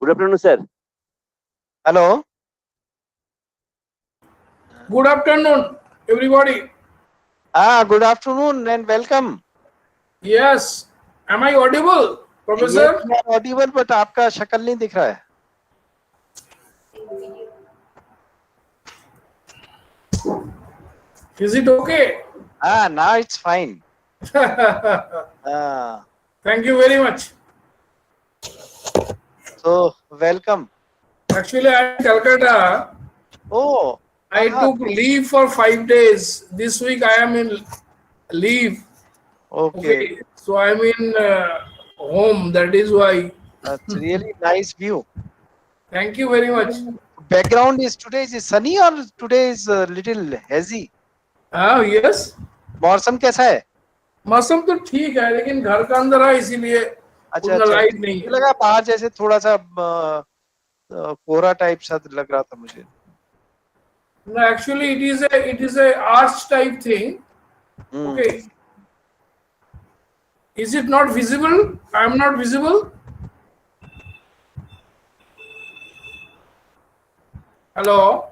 Good afternoon, sir. Hello. Good afternoon, everybody. Good afternoon and welcome. Yes. Am I audible, Professor? Yes, you are audible, but आपका शक्ल नहीं दिख रहा है. Is it okay? Now it's fine. Thank you very much. So welcome. Actually, I'm in Calcutta. Oh. I took leave for 5 days. This week I am in leave. Okay. So I'm in home. That is why. That's really nice view. Thank you very much. Background is today is sunny or today is a little hazy? Yes. मौसम कैसा है? मौसम तो ठीक है लेकिन घर का अंदर है इसीलिए उतना लाइट नहीं है. लगा बाहर जैसे थोड़ा सा कोहरा टाइप सा लग रहा था मुझे. No, actually it is a arch type thing. Okay. Is it not visible? I am not visible. Hello.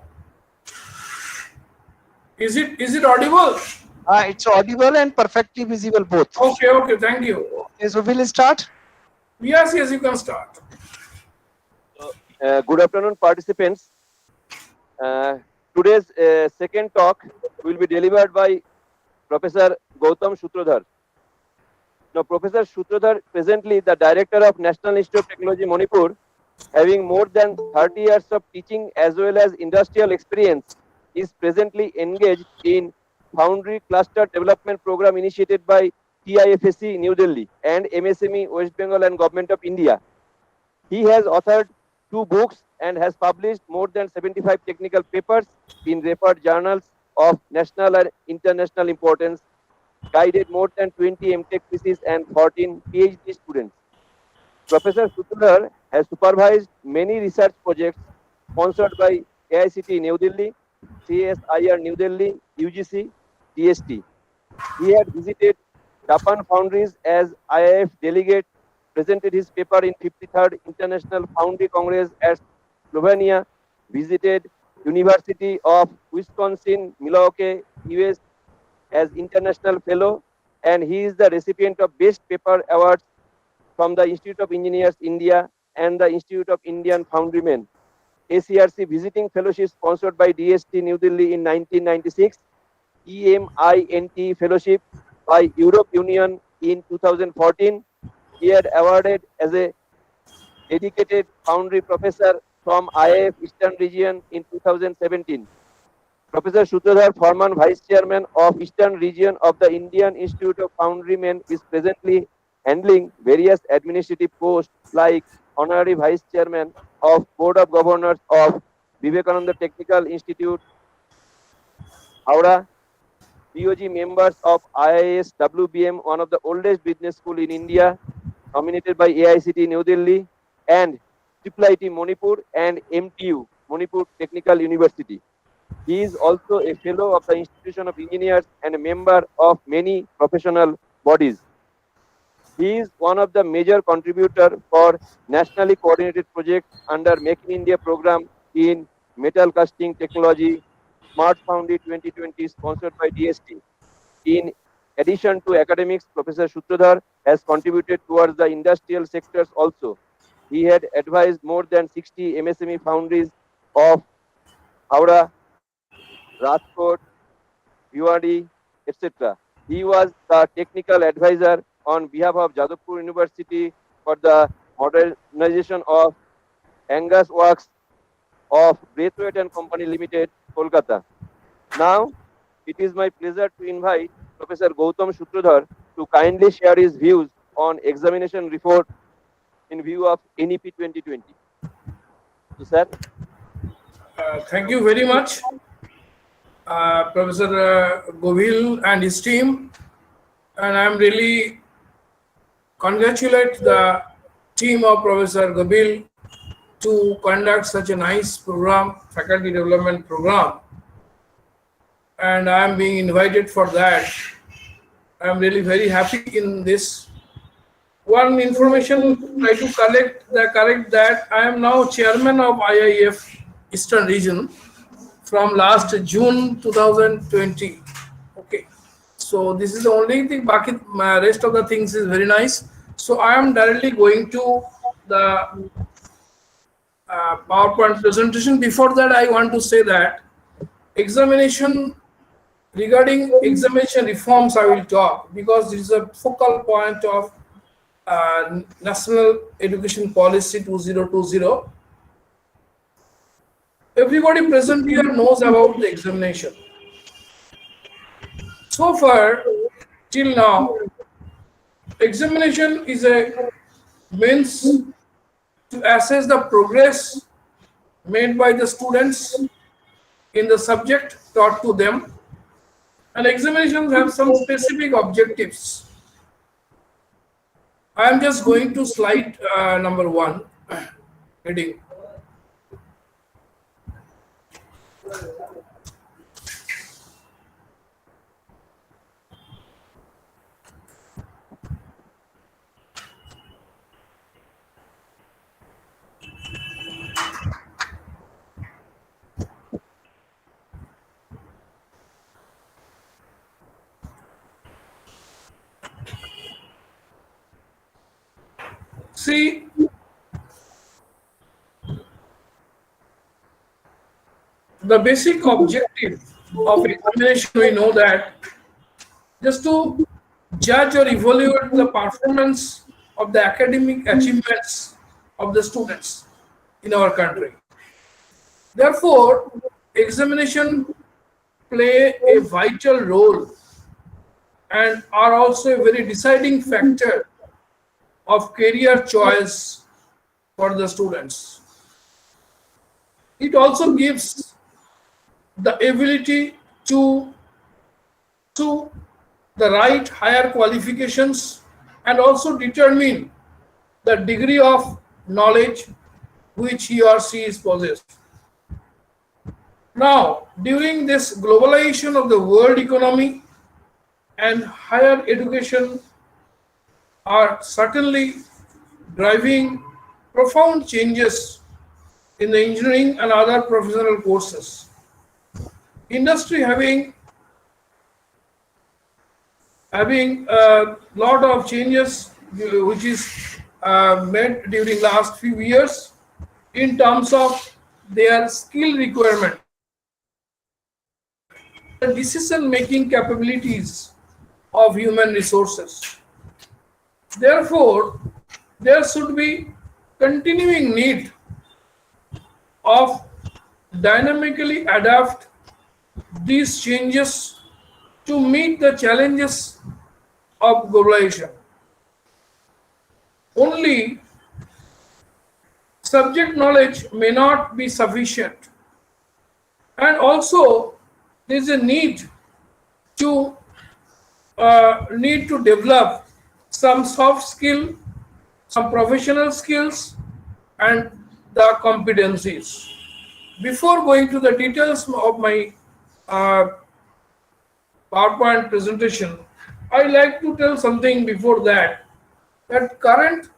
Is it audible? It's audible and perfectly visible both. Okay, thank you. Okay, so we'll start. Yes, you can start. Good afternoon, participants. Today's second talk will be delivered by Professor Gautam Sutradhar. Now, Professor Sutradhar, presently the Director of National Institute of Technology, Manipur, having more than 30 years of teaching as well as industrial experience, is presently engaged in Foundry Cluster Development Program initiated by TIFSC New Delhi and MSME West Bengal and Government of India. He has authored 2 books and has published more than 75 technical papers in referred journals of national and international importance, guided more than 20 MTech theses and 14 PhD students. Professor Sutradhar has supervised many research projects sponsored by AICT New Delhi, CSIR New Delhi, UGC, TST. He had visited Japan Foundries as IIF delegate, presented his paper in 53rd International Foundry Congress at Slovenia, visited University of Wisconsin-Milwaukee, US as international fellow, and he is the recipient of Best Paper Awards from the Institute of Engineers India and the Institute of Indian Foundrymen. ACRC visiting fellowship sponsored by DST New Delhi in 1996, EMINT fellowship by Europe Union in 2014. He had awarded as a dedicated foundry professor from IIF Eastern Region in 2017. Professor Sutradhar, former Vice Chairman of Eastern Region of the Indian Institute of Foundrymen, is presently handling various administrative posts like Honorary Vice Chairman of Board of Governors of Vivekananda Technical Institute, Howrah, BOG members of IIS WBM, one of the oldest business school in India, nominated by AICT New Delhi, and IIIT Manipur and MTU, Manipur Technical University. He is also a fellow of the Institution of Engineers and a member of many professional bodies. He is one of the major contributors for nationally coordinated projects under Make in India program in metal casting technology, Smart Foundry 2020 sponsored by DST. In addition to academics, Professor Sutradhar has contributed towards the industrial sectors also. He had advised more than 60 MSME foundries of Howrah, Rajkot, Bhiwadi, etc. He was the technical advisor on behalf of Jadavpur University for the modernization of Angus Works of Braithwaite and Company Limited, Kolkata. Now, it is my pleasure to invite Professor Gautam Sutradhar to kindly share his views on examination report in view of NEP 2020. So, sir. Thank you very much, Professor Govil and his team, and I am really congratulate the team of Professor Govil to conduct such a nice program, faculty development program, and I am being invited for that. I am really very happy in this. one information try to correct that I am now chairman of IIF Eastern Region from last June 2020. Okay, so this is the only thing. Baki, rest of the things is very nice. So I am directly going to the PowerPoint presentation. Before that, I want to say that regarding examination reforms, I will talk because this is a focal point of National Education Policy 2020. Everybody present here knows about the examination. So far, till now, examination is a means to assess the progress made by the students in the subject taught to them, and examinations have some specific objectives. I am just going to slide number 1, heading. See, the basic objective of examination, we know that just to judge or evaluate the performance of the academic achievements of the students in our country. Therefore, examination play a vital role and are also a very deciding factor of career choice for the students. It also gives the ability to the right higher qualifications and also determine the degree of knowledge which he or she is possessed. Now, during this globalization of the world economy and higher education are certainly driving profound changes in the engineering and other professional courses. Industry having a lot of changes which is made during last few years in terms of their skill requirement, the decision-making capabilities of human resources. Therefore, there should be continuing need of dynamically adapt these changes to meet the challenges of globalization. Only subject knowledge may not be sufficient, and also there is a need to develop some soft skill, some professional skills, and the competencies. Before going to the details of my PowerPoint presentation, I like to tell something before that current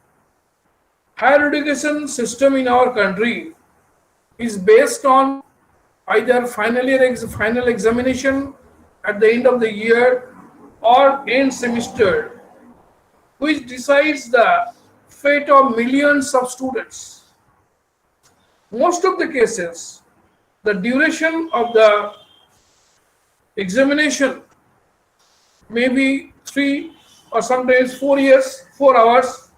higher education system in our country is based on either final examination at the end of the year or end semester, which decides the fate of millions of students. Most of the cases, the duration of the examination may be 3 or sometimes 4 years, 4 hours,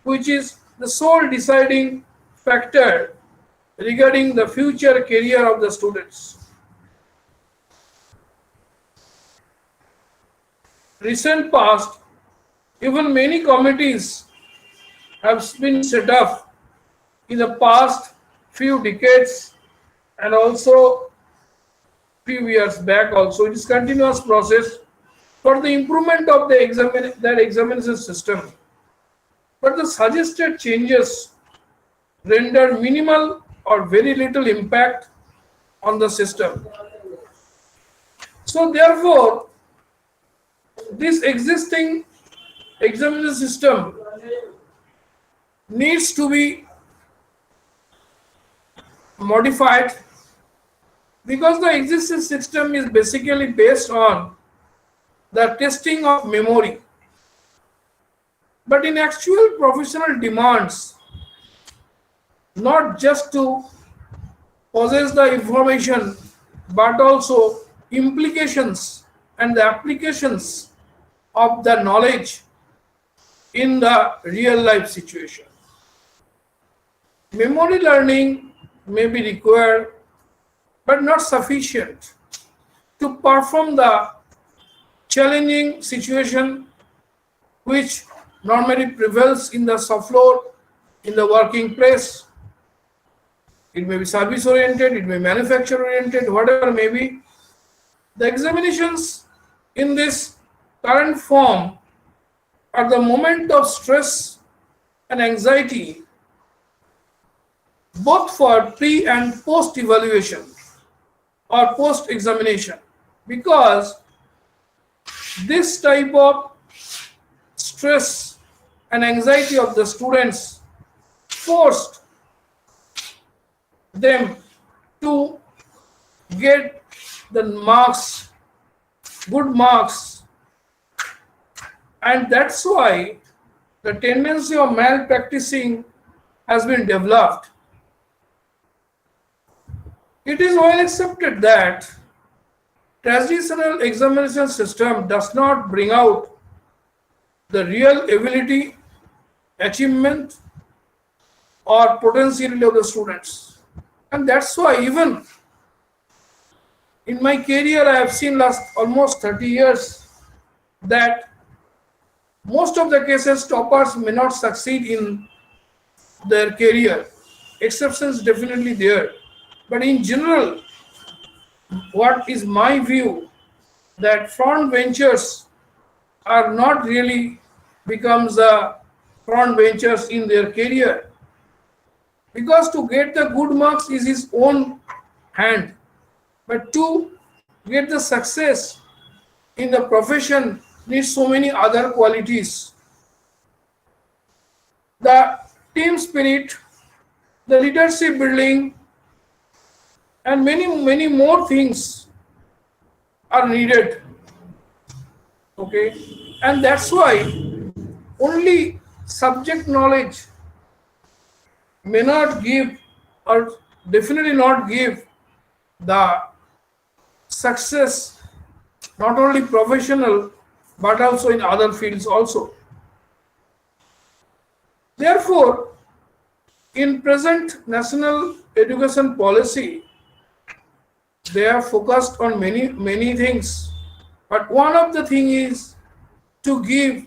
which is the sole deciding factor regarding the future career of the students. Recent past, even many committees have been set up in the past few decades and also few years back also. It is continuous process for the improvement of the examination system. But the suggested changes render minimal or very little impact on the system. So therefore, this existing examination system needs to be modified, because the existing system is basically based on the testing of memory. But in actual professional demands, not just to possess the information, but also implications and the applications of the knowledge in the real life situation. Memory learning may be required, but not sufficient to perform the challenging situation which normally prevails in the shop floor, in the working place. It may be service oriented, it may be manufacture oriented, whatever may be. The examinations in this current form are the moment of stress and anxiety, both for pre and post evaluation or post examination, because this type of stress and anxiety of the students forced them to get the marks, good marks, and that's why the tendency of malpracticing has been developed. It is well accepted that traditional examination system does not bring out the real ability, achievement, or potentiality of the students. And that's why even in my career, I have seen last almost 30 years that most of the cases toppers may not succeed in their career. Exceptions definitely there. But in general, what is my view, that front benchers are not really becomes the front benchers in their career, because to get the good marks is his own hand, but to get the success in the profession needs so many other qualities. The team spirit, the leadership building, and many more things are needed. Okay, and that's why only subject knowledge may not give, or definitely not give, the success, not only professional but also in other fields also. Therefore, in present national education policy, they have focused on many things, but one of the thing is to give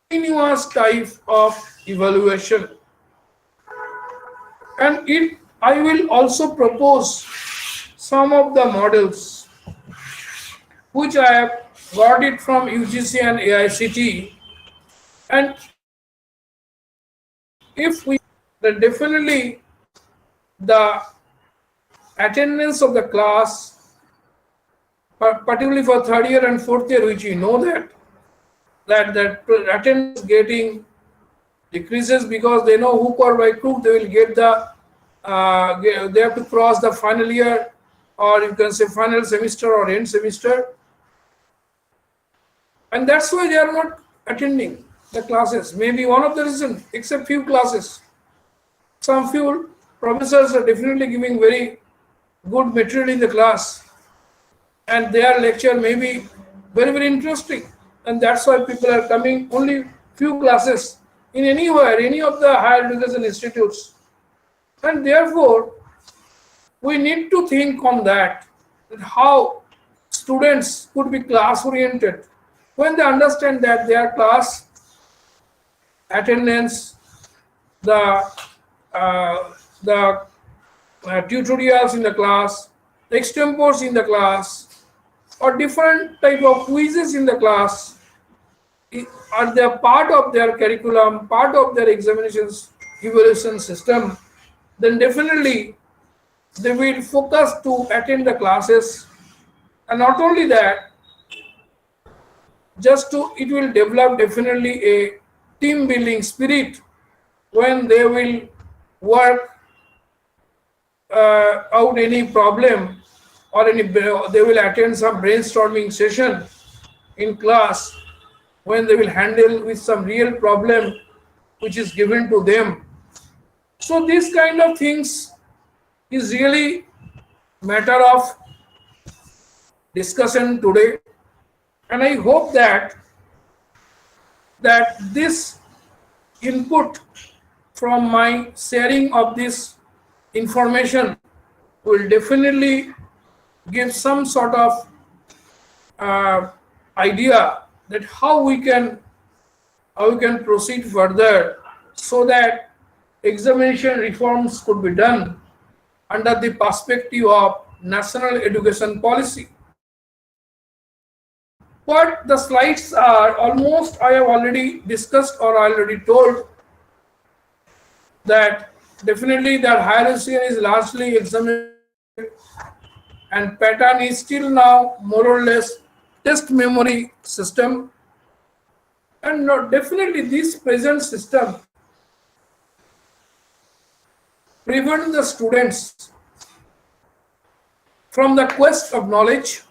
continuous type of evaluation. And I will also propose some of the models which I have got it from UGC and AICT, and if we, then definitely the attendance of the class, particularly for third year and fourth year, which you know that attendance getting decreases because they know hook or by crook they will get the they have to cross the final year, or you can say final semester or end semester, and that's why they are not attending the classes. Maybe one of the reasons, except few classes. Some few professors are definitely giving very good material in the class, and their lecture may be very interesting, and that's why people are coming only few classes in anywhere, any of the higher education institutes. And therefore, we need to think on that how students could be class oriented when they understand that their class attendance, the tutorials in the class, the extempores in the class, or different type of quizzes in the class are they part of their curriculum, part of their examinations evaluation system, then definitely they will focus to attend the classes. And not only that, it will develop definitely a team building spirit when they will work out any problem, or they will attend some brainstorming session in class, when they will handle with some real problem which is given to them. So these kind of things is really matter of discussion today, and I hope that this input from my sharing of this information will definitely give some sort of idea that how we can proceed further, so that examination reforms could be done under the perspective of national education policy. What the slides are, almost I have already discussed or already told, that definitely the higher education is largely examined, and pattern is still now more or less test memory system. And definitely this present system prevents the students from the quest of knowledge.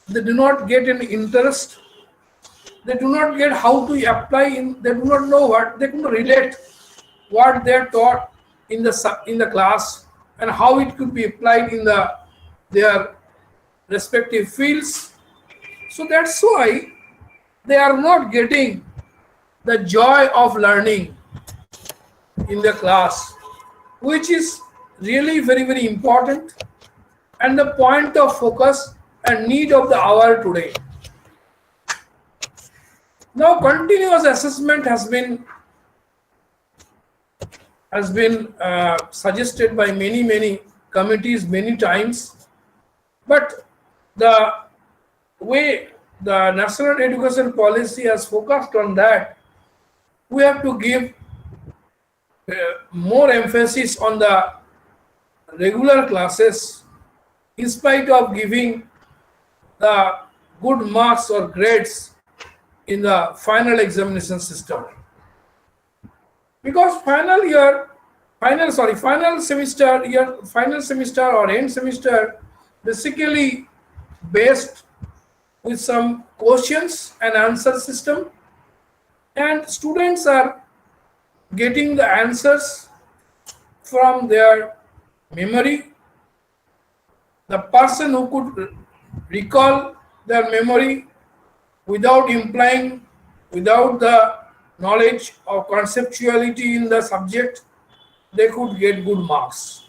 They do not get an interest. They do not get how to apply they do not know what they can relate what they are taught in the class, and how it could be applied in their respective fields. So that's why they are not getting the joy of learning in the class, which is really very, very important and the point of focus and need of the hour today. Now, continuous assessment has been suggested by many committees many times, but the way the national education policy has focused on that, we have to give more emphasis on the regular classes, in spite of giving the good marks or grades in the final examination system. Because final semester or end semester basically based with some questions and answer system, and students are getting the answers from their memory. The person who could recall their memory without the knowledge or conceptuality in the subject, they could get good marks.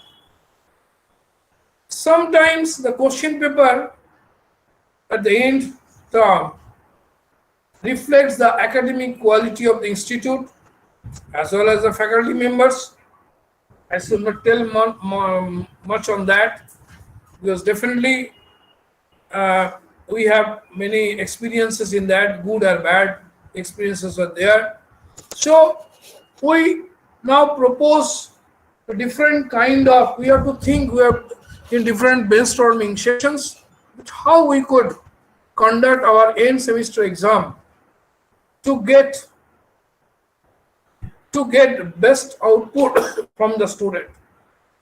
Sometimes the question paper at the end term reflects the academic quality of the institute as well as the faculty members. I should not tell much on that, because definitely we have many experiences in that, good or bad experiences are there. So we now propose a different kind of, we have to think, we are in different brainstorming sessions, how we could conduct our end semester exam to get best output from the student.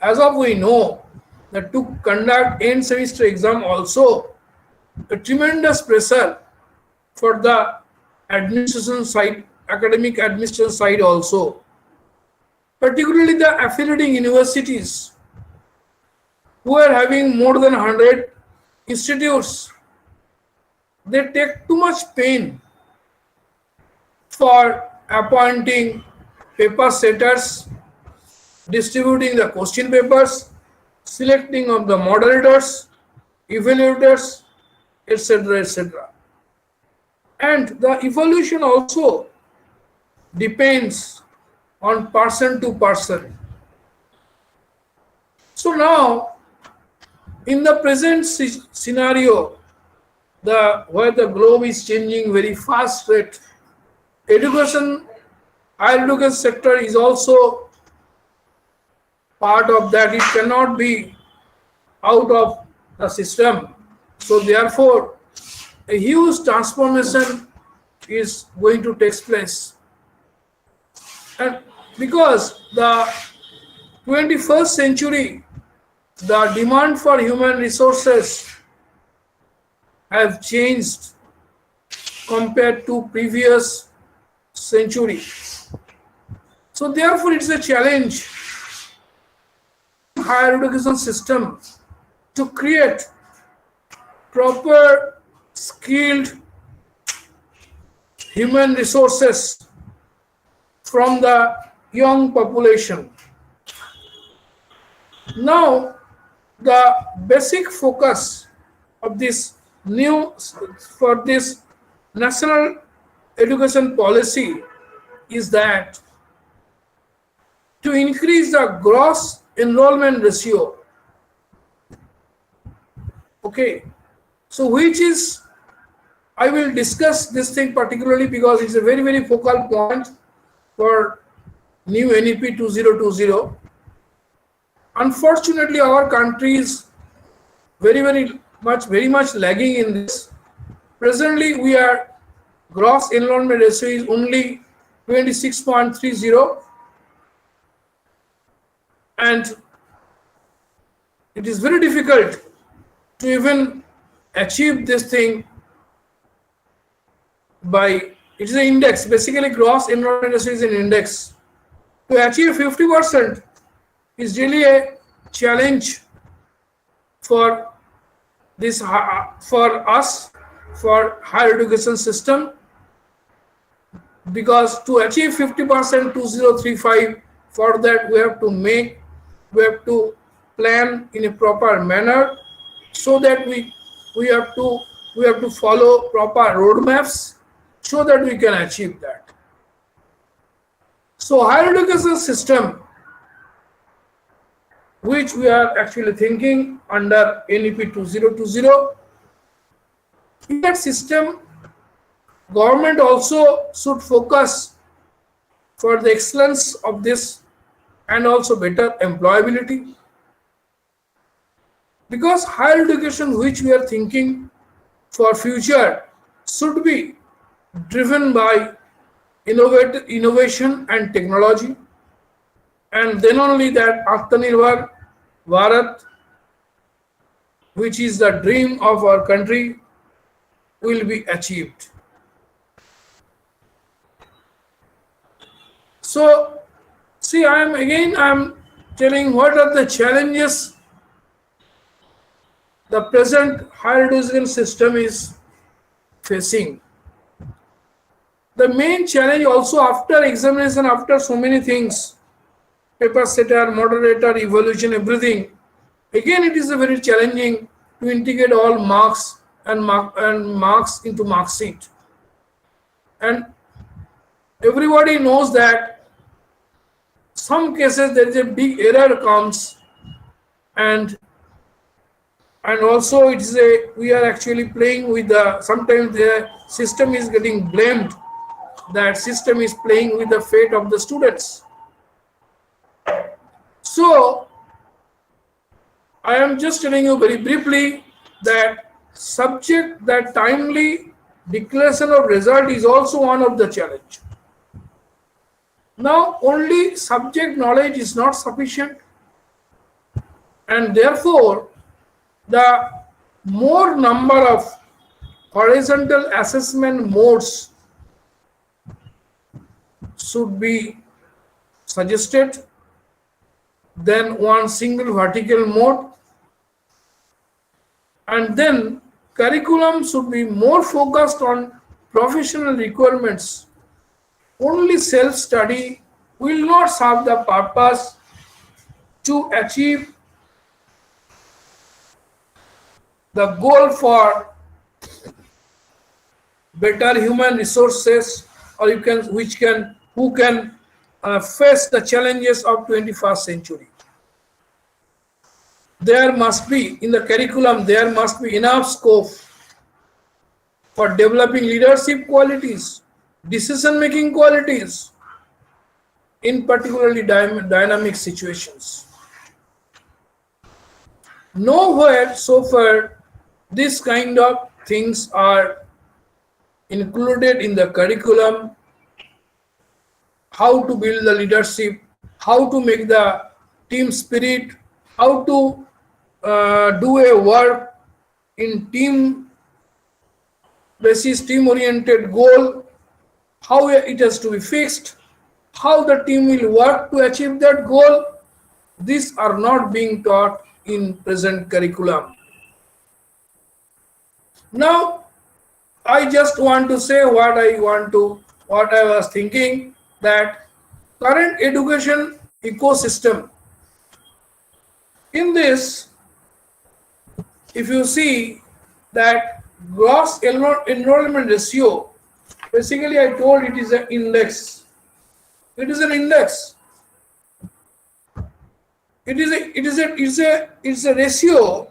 As of we know that to conduct end semester exam also a tremendous pressure for the administration side, academic administration side also, particularly the affiliating universities who are having more than 100 institutes. They take too much pain for appointing paper setters, distributing the question papers, selecting of the moderators, evaluators, etc., etc. And the evaluation also depends on person to person. So now, in the present scenario, where the globe is changing very fast rate, higher education sector is also part of that. It cannot be out of the system. So therefore, a huge transformation is going to take place. And because the 21st century, the demand for human resources have changed compared to previous century. So therefore it's a challenge higher education system to create proper skilled human resources from the young population. Now, the basic focus of this for this national education policy is that to increase the gross enrollment ratio. Okay, so which is, I will discuss this thing particularly because it's a very, very focal point for new NEP 2020. Unfortunately, our country is very much lagging in this. Presently, we are gross enrollment ratio is only 26.30, and it is very difficult to even achieve this thing by, it is an index, basically gross enrollment ratio is an index. To achieve 50% is really a challenge for this, for us, for higher education system, because to achieve 50% 2035, for that we have to plan in a proper manner, so that we have to follow proper roadmaps so that we can achieve that. So higher education system, which we are actually thinking under NEP 2020, in that system, government also should focus for the excellence of this and also better employability. Because higher education which we are thinking for future should be driven by innovation and technology, and then only that Atmanirbhar Bharat, which is the dream of our country, will be achieved. So, see, I am telling what are the challenges the present higher education system is facing. The main challenge also after examination, after so many things, paper setter, moderator, evaluation, everything, again it is a very challenging to integrate all marks and marks into mark sheet. And everybody knows that some cases there is a big error comes, and also it is we are actually playing with sometimes the system is getting blamed, that system is playing with the fate of the students. So I am just telling you very briefly that timely declaration of result is also one of the challenge. Now only subject knowledge is not sufficient, and therefore the more number of horizontal assessment modes should be suggested than one single vertical mode, and then curriculum should be more focused on professional requirements. Only self-study will not serve the purpose to achieve the goal for better human resources, or who can face the challenges of 21st century. There must be, in the curriculum, there must be enough scope for developing leadership qualities, decision-making qualities in particularly dynamic situations. Nowhere so far this kind of things are included in the curriculum, how to build the leadership, how to make the team spirit, how to do a work in team basis, team oriented goal, how it has to be fixed, how the team will work to achieve that goal. These are not being taught in present curriculum. Now, I just want to say what I was thinking, that current education ecosystem, in this, if you see that gross enrollment ratio, basically I told it is an index. It is an index. It's a ratio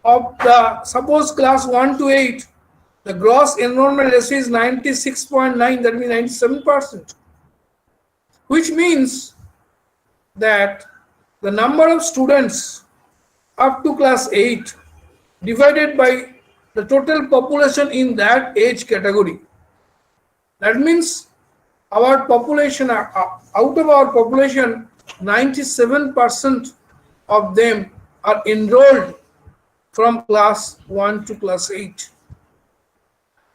of the, suppose class 1 to 8, the gross enrollment ratio is 96.9, that means 97%, which means that the number of students up to class 8 divided by the total population in that age category. That means our population, out of our population, 97% of them are enrolled from class 1 to class 8.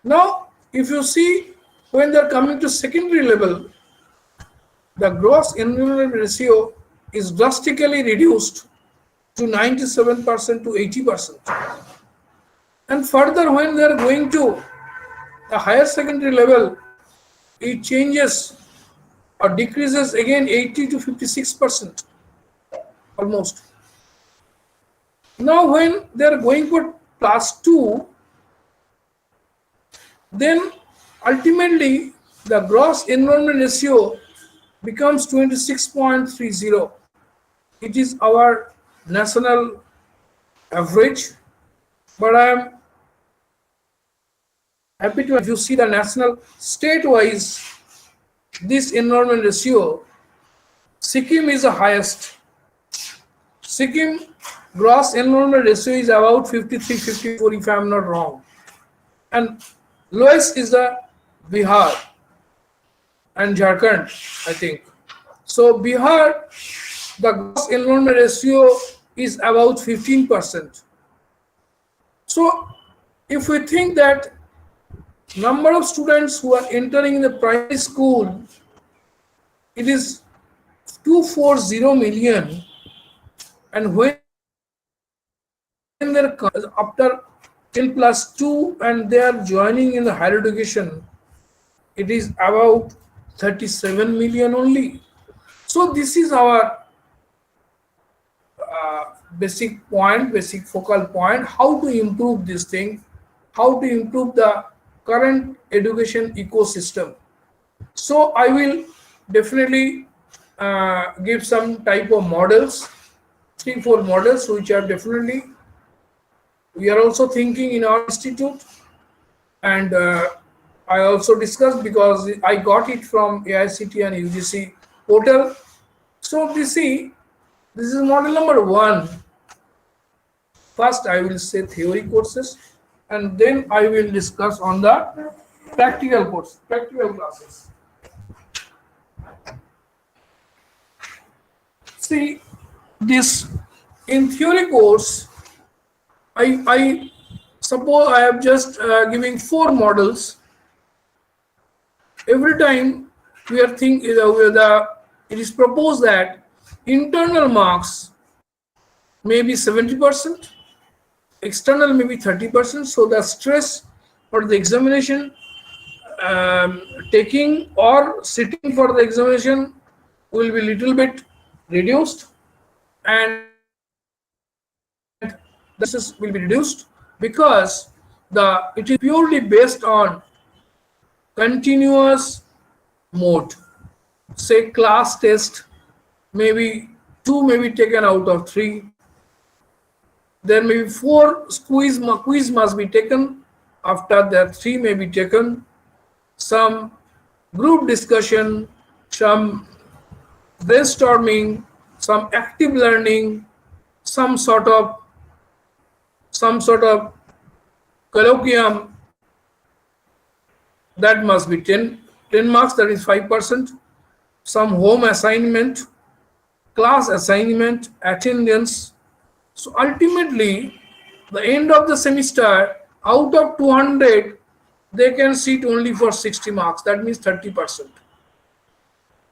Now, if you see, when they are coming to secondary level, the gross enrollment ratio is drastically reduced to 97% to 80%. And further, when they are going to the higher secondary level, it changes or decreases again 80 to 56% almost. Now, when they are going for class 2, then ultimately the gross enrollment ratio becomes 26.30. It is our national average, but I am happy to, if you see the national state-wise, this enrollment ratio, Sikkim is the highest. Sikkim gross enrollment ratio is about 53, 54 if I am not wrong. And lowest is the Bihar and Jharkhand, I think. So Bihar, the gross enrollment ratio is about 15%. So if we think that number of students who are entering the primary school, it is 240 million, and when they're after 10+2 and they are joining in the higher education, it is about 37 million only. So this is our basic focal point, how to improve this thing, how to improve the current education ecosystem. So I will definitely give some type of models, 3-4 models, which are definitely, we are also thinking in our institute, and I also discussed because I got it from AICT and UGC portal. So we see, this is model number 1. First I will say theory courses, and then I will discuss on the practical course, practical classes. See, this in theory course, I suppose I am just giving 4 models. Every time we are thinking, it is proposed that internal marks may be 70%, external may be 30%. So the stress for the examination, taking or sitting for the examination will be little bit reduced, and this will be reduced because it is purely based on continuous mode. Say class test, maybe 2 may be taken out of 3. There may be 4 quiz must be taken. After that, 3 may be taken. Some group discussion, some brainstorming, some active learning, some sort of colloquium, that must be 10 marks, that is 5%. some home assignment, class assignment, attendance. So ultimately, the end of the semester, out of 200, they can sit only for 60 marks. That means 30%.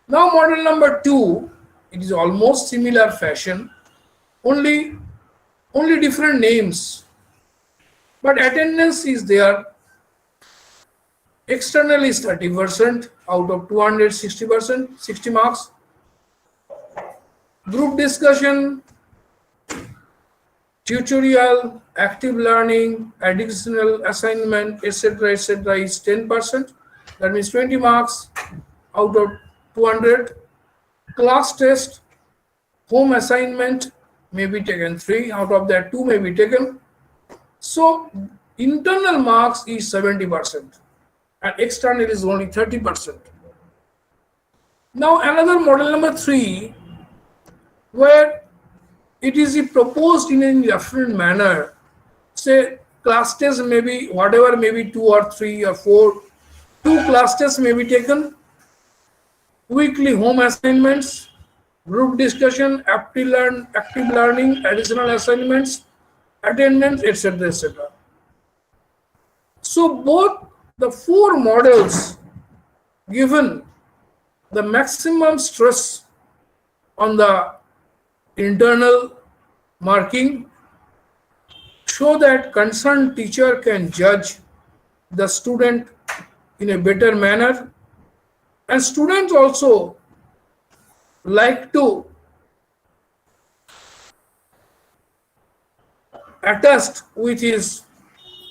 Now model number 2, it is almost similar fashion, only different names, but attendance is there. External is 30% out of 260%, 60 marks. Group discussion, tutorial, active learning, additional assignment, etc., etc. is 10%. That means 20 marks out of 200. Class test, home assignment may be taken 3, out of that 2 may be taken. So internal marks is 70% and external is only 30%. Now another model number 3, where it is proposed in a different manner. Say class test may be whatever, maybe 2 or 3 or 4. 2 class tests may be taken. Weekly home assignments, group discussion, active learning, additional assignments, attendance, etc., etc. So both the 4 models given the maximum stress on the internal marking show that concerned teacher can judge the student in a better manner, and students also like to attest with his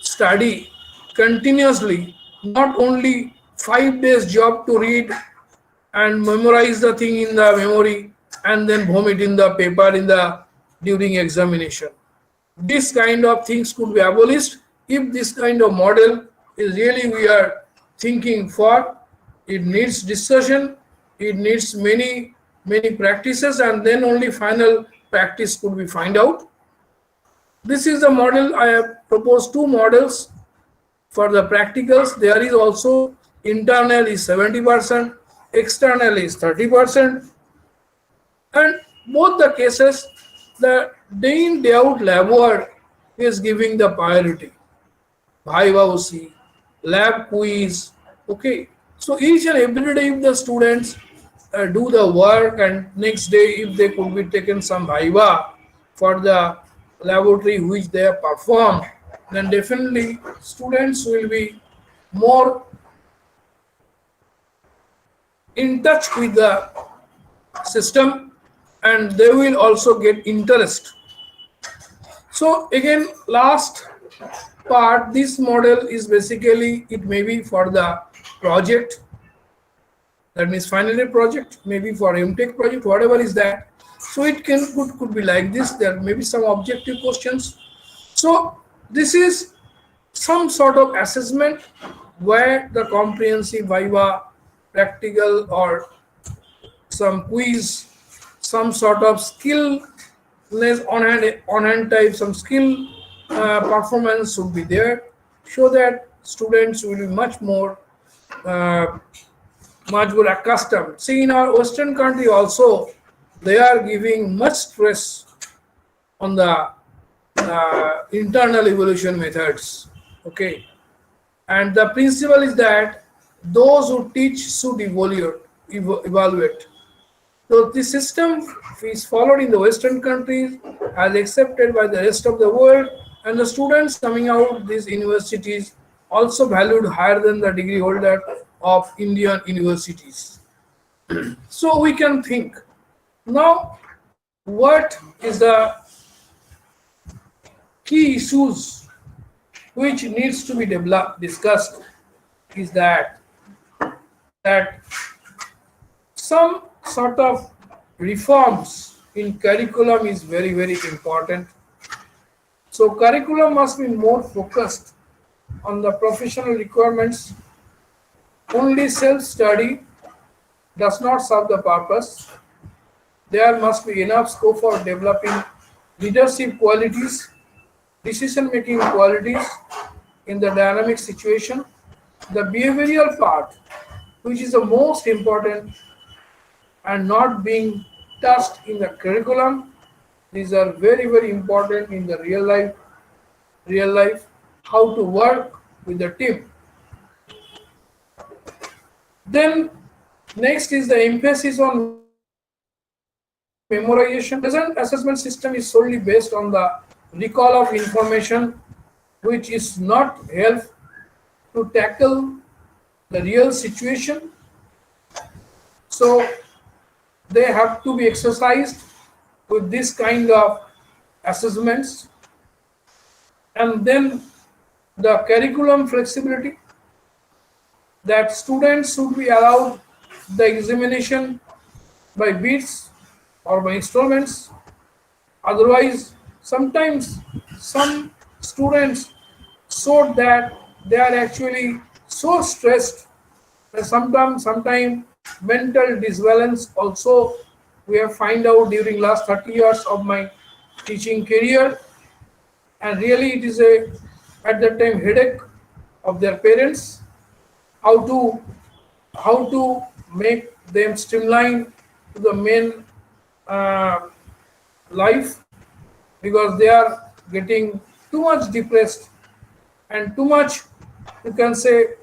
study continuously, not only 5 days job to read and memorize the thing in the memory and then vomit in the paper during examination. This kind of things could be abolished if this kind of model is really we are thinking for. It needs discussion, it needs many practices, and then only final practice could be find out. This is the model. I have proposed 2 models for the practicals. There is also internal is 70%, external is 30%, and both the cases the day in day out lab work is giving the priority. Viva OC, lab quiz, okay. So each and every day if the students do the work, and next day if they could be taken some viva for the laboratory which they have performed, then definitely students will be more in touch with the system and they will also get interest. So again, last part, this model is basically, it may be for the project, that means final year project, maybe for MTech project, whatever is that. So it could be like this. There may be some objective questions. So this is some sort of assessment where the comprehensive viva, practical or some quiz, some sort of skill on hand type, some skill performance should be there, so that students will be much more accustomed. See, in our Western country also, they are giving much stress on the internal evaluation methods. Okay, and the principle is that those who teach should evaluate. So this system is followed in the Western countries, as accepted by the rest of the world, and the students coming out these universities also valued higher than the degree holder of Indian universities. So we can think now, what is the key issues which needs to be discussed is that some sort of reforms in curriculum is very important. So curriculum must be more focused on the professional requirements. Only self-study does not serve the purpose. There must be enough scope for developing leadership qualities, decision-making qualities in the dynamic situation. The behavioral part, which is the most important, and not being touched in the curriculum. These are very, very important in the real life, how to work with the team. Then next is the emphasis on memorization. Present assessment system is solely based on the recall of information, which is not help to tackle the real situation. So they have to be exercised with this kind of assessments. And then the curriculum flexibility, that students should be allowed the examination by bits or by installments. Otherwise, sometimes some students showed that they are actually so stressed that sometimes mental disbalance also we have find out during last 30 years of my teaching career. And really it is a at that time headache of their parents how to make them streamline to the main life, because they are getting too much depressed and too much, you can say,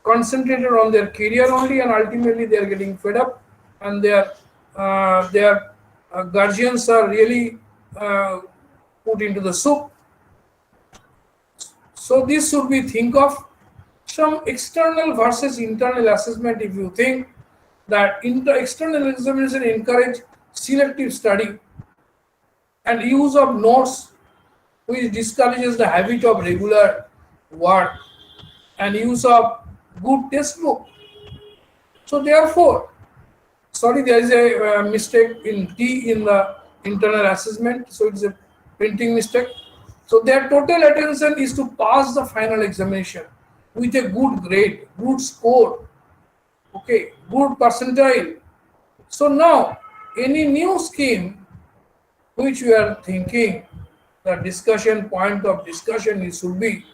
concentrated on their career only, and ultimately they are getting fed up, and their guardians are really put into the soup. So this should be think of some external versus internal assessment. If you think that external examination encourage selective study and use of notes, which discourages the habit of regular work and use of good textbook. So therefore, sorry, there is a mistake in T in the internal assessment, so it's a printing mistake. So their total attention is to pass the final examination with a good grade, good score, okay, good percentile. So now, any new scheme which we are thinking, the discussion point of discussion is should be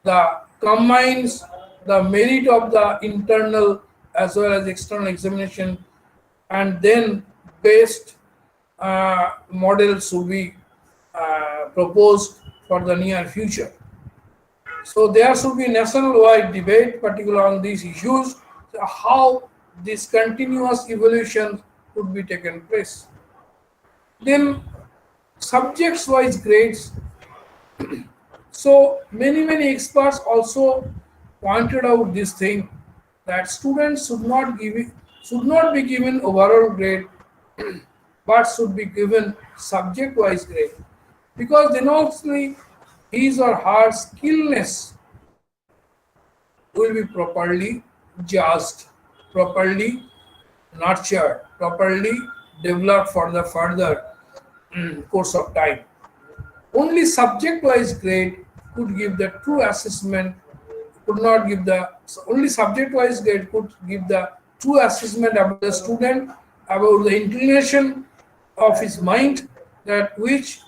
the combines the merit of the internal as well as external examination, and then based model should be proposed for the near future. So there should be national-wide debate, particularly on these issues, how this continuous evolution could be taken place. Then subjects-wise grades. So many experts also pointed out this thing, that students should not be given overall grade, but should be given subject-wise grade, because then also his or her skillness will be properly judged, properly nurtured, properly developed for the further course of time. Only subject-wise grade could give the true assessment, could not give the, only subject-wise grade could give the true assessment about the student, about the inclination of his mind, that which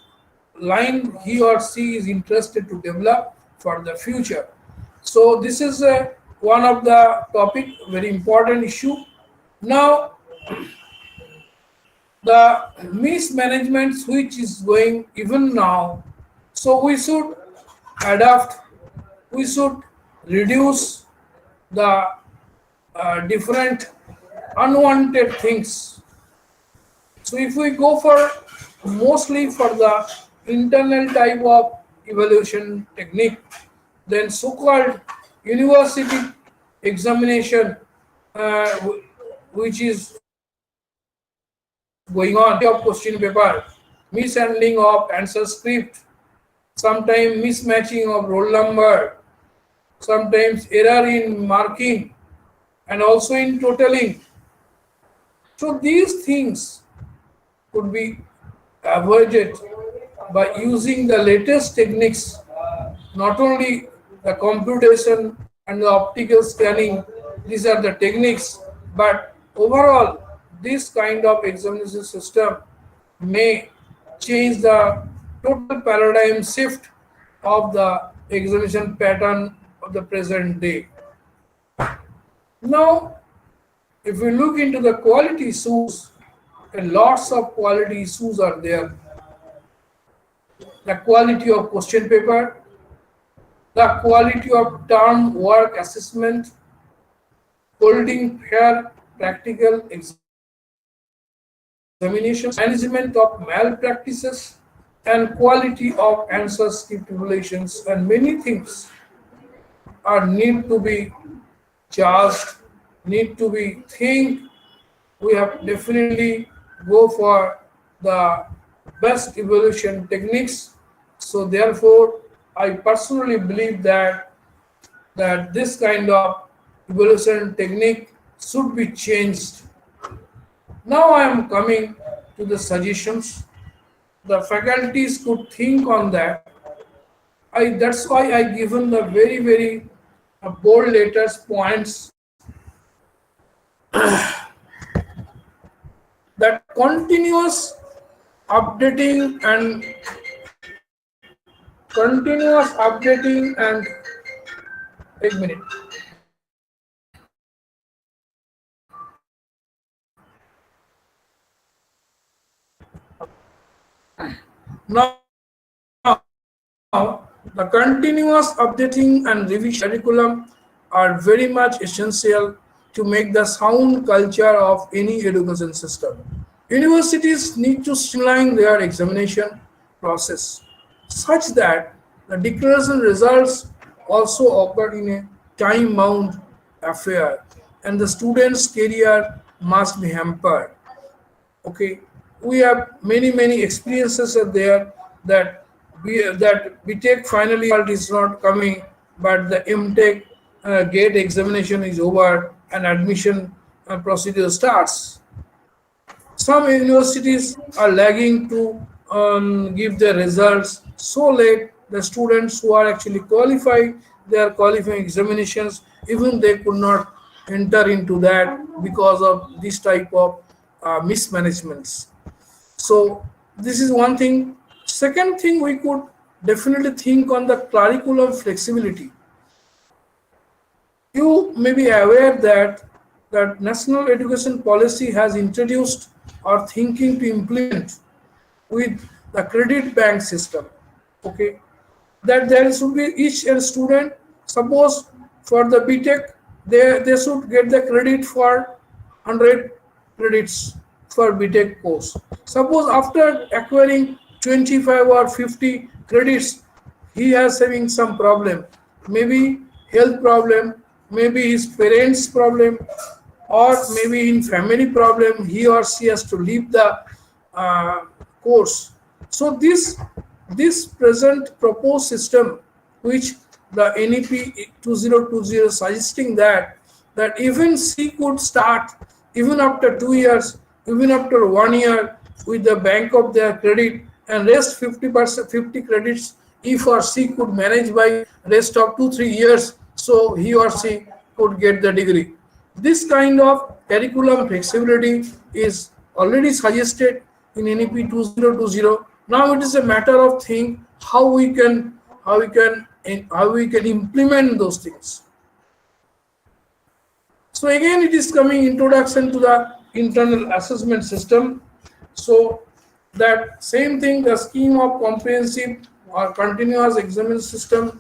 line he or she is interested to develop for the future. So this is one of the topic, very important issue. Now, the mismanagement which is going even now, so we should adapt, we should reduce the different unwanted things. So if we go for mostly for the internal type of evaluation technique, then so-called university examination, which is going on of question paper, mishandling of answer script, sometimes mismatching of roll number, sometimes error in marking, and also in totaling. So these things could be avoided by using the latest techniques, not only the computation and the optical scanning, these are the techniques, but overall this kind of examination system may change the total paradigm shift of the examination pattern of the present day. Now, if we look into the quality issues, and lots of quality issues are there. The quality of question paper, the quality of term work assessment, holding fair practical examinations, management of malpractices, and quality of answer script evaluations, and many things are need to be charged, need to be think. We have definitely go for the best evaluation techniques. So therefore, I personally believe that this kind of evaluation technique should be changed. Now I am coming to the suggestions. The faculties could think on that. That's why I given the very bold letters points that continuous updating and एक minute. Now, the continuous updating and revision curriculum are very much essential to make the sound culture of any education system. Universities need to streamline their examination process such that the declaration results also occur in a time-bound affair, and the student's career must be hampered. Okay, we have many experiences are there that BTech final year is not coming, but the MTech gate examination is over and admission procedure starts. Some universities are lagging to give their results so late. The students who are actually qualified, their qualifying examinations, even they could not enter into that because of this type of mismanagements. So this is one thing. Second thing, we could definitely think on the curriculum flexibility. You may be aware that National Education Policy has introduced or thinking to implement with the credit bank system. Okay, that there should be each student, suppose for the BTech, they should get the credit for 100 credits for BTech course. Suppose after acquiring 25 or 50 credits, he has having some problem, maybe health problem, maybe his parents problem, or maybe in family problem, he or she has to leave the course. So this present proposed system, which the NEP 2020 suggesting that even she could start even after 2 years, even after 1 year with the bank of their credit, and rest 50 credits if or she could manage by rest of 2-3 years, so he or she could get the degree. This kind of curriculum flexibility is already suggested in NEP 2020. Now it is a matter of think how we can implement those things. So again, it is coming introduction to the internal assessment system. So that same thing, the scheme of comprehensive or continuous examination system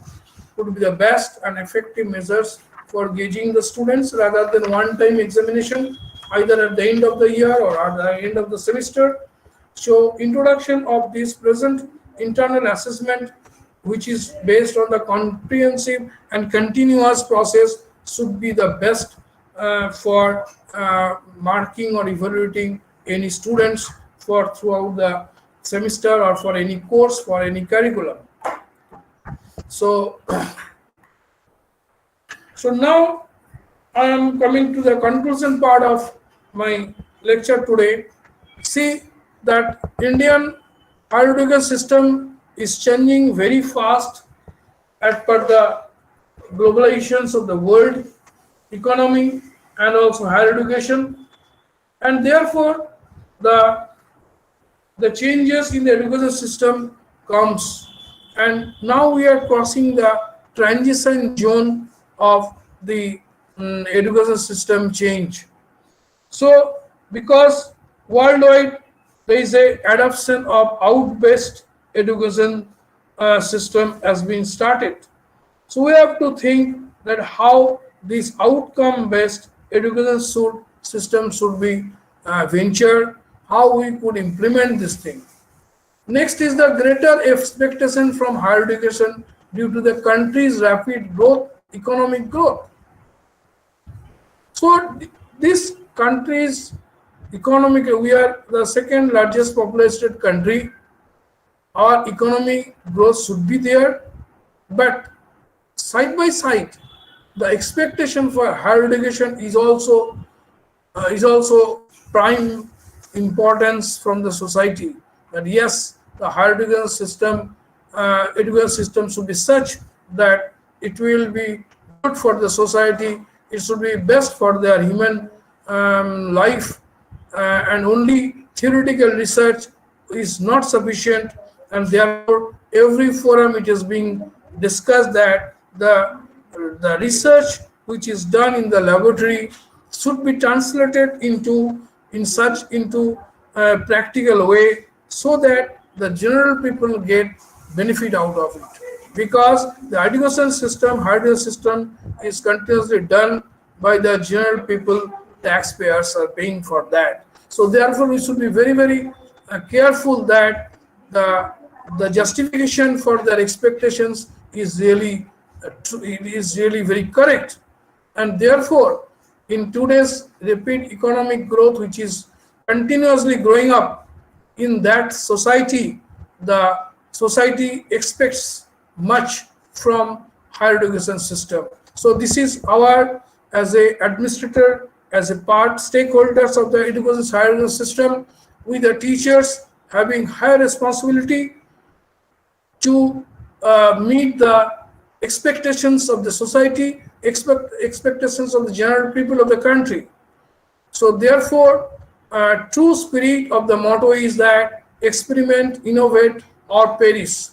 would be the best and effective measures for gauging the students rather than one-time examination, either at the end of the year or at the end of the semester. So introduction of this present internal assessment, which is based on the comprehensive and continuous process, should be the best for marking or evaluating any students for throughout the semester or for any course, for any curriculum. So now I am coming to the conclusion part of my lecture today. See that Indian higher education system is changing very fast as per the globalizations of the world economy and also higher education, and therefore the changes in the education system comes, and now we are crossing the transition zone of the education system change. So because worldwide there is a adoption of out-based education system has been started. So we have to think that how this outcome-based education system should be ventured, how we could implement this thing. Next is the greater expectation from higher education due to the country's rapid growth, economic growth. So this country's economic, we are the second largest populated country. Our economic growth should be there, but side by side, the expectation for higher education is also prime importance from the society. That yes, the higher education system should be such that it will be good for the society. It should be best for their human life, and only theoretical research is not sufficient, and therefore every forum it is being discussed that the research which is done in the laboratory should be translated into a practical way, so that the general people get benefit out of it. Because the education system, higher education system is continuously done by the general people, taxpayers are paying for that. So therefore we should be very, very careful that the justification for their expectations is really very correct. And therefore in today's rapid economic growth, which is continuously growing up in that society, the society expects much from higher education system. So this is our, as a administrator, as a stakeholders of the education higher education system, with the teachers having higher responsibility to meet the expectations of the society, expectations of the general people of the country. So therefore, true spirit of the motto is that experiment, innovate, or perish.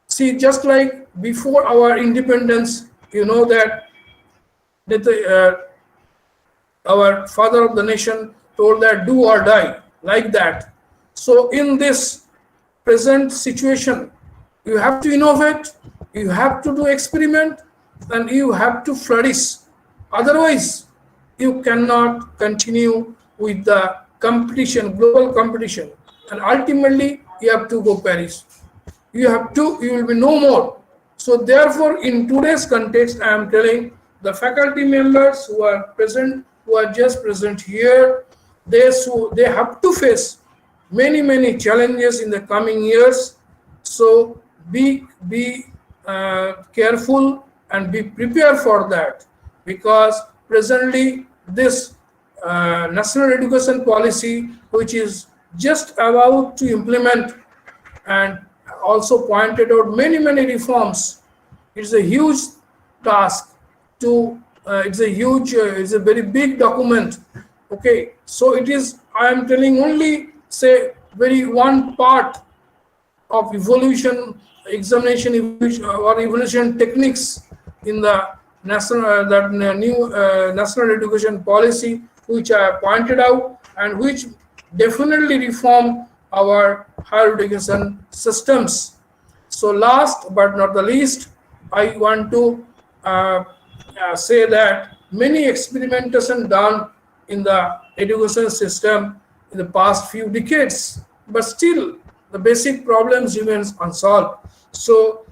See, just like before our independence, you know that our father of the nation told that do or die, like that. So in this present situation, you have to innovate, you have to do experiment, and you have to flourish. Otherwise, you cannot continue with the competition, global competition, and ultimately you have to go perish. You will be no more. So therefore, in today's context, I am telling the faculty members who are present, who are just present here, they have to face many challenges in the coming years. So be careful and be prepared for that, because presently this national education policy, which is just about to implement and also pointed out many reforms, it's a huge task to it's a very big document. Okay, so it is, I am telling only say very one part of evaluation, examination or evaluation techniques in the new national education policy, which I pointed out and which definitely reform our higher education systems. So last but not the least, I want to say that many experimentation done in the education system in the past few decades, but still the basic problems remains unsolved. So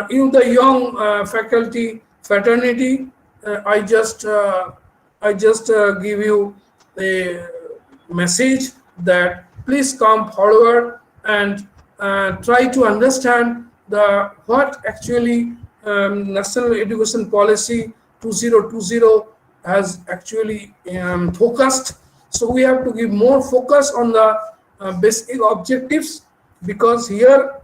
in the young faculty fraternity, I just give you a message that please come forward and try to understand what actually National Education Policy 2020 has actually focused. So we have to give more focus on the basic objectives, because here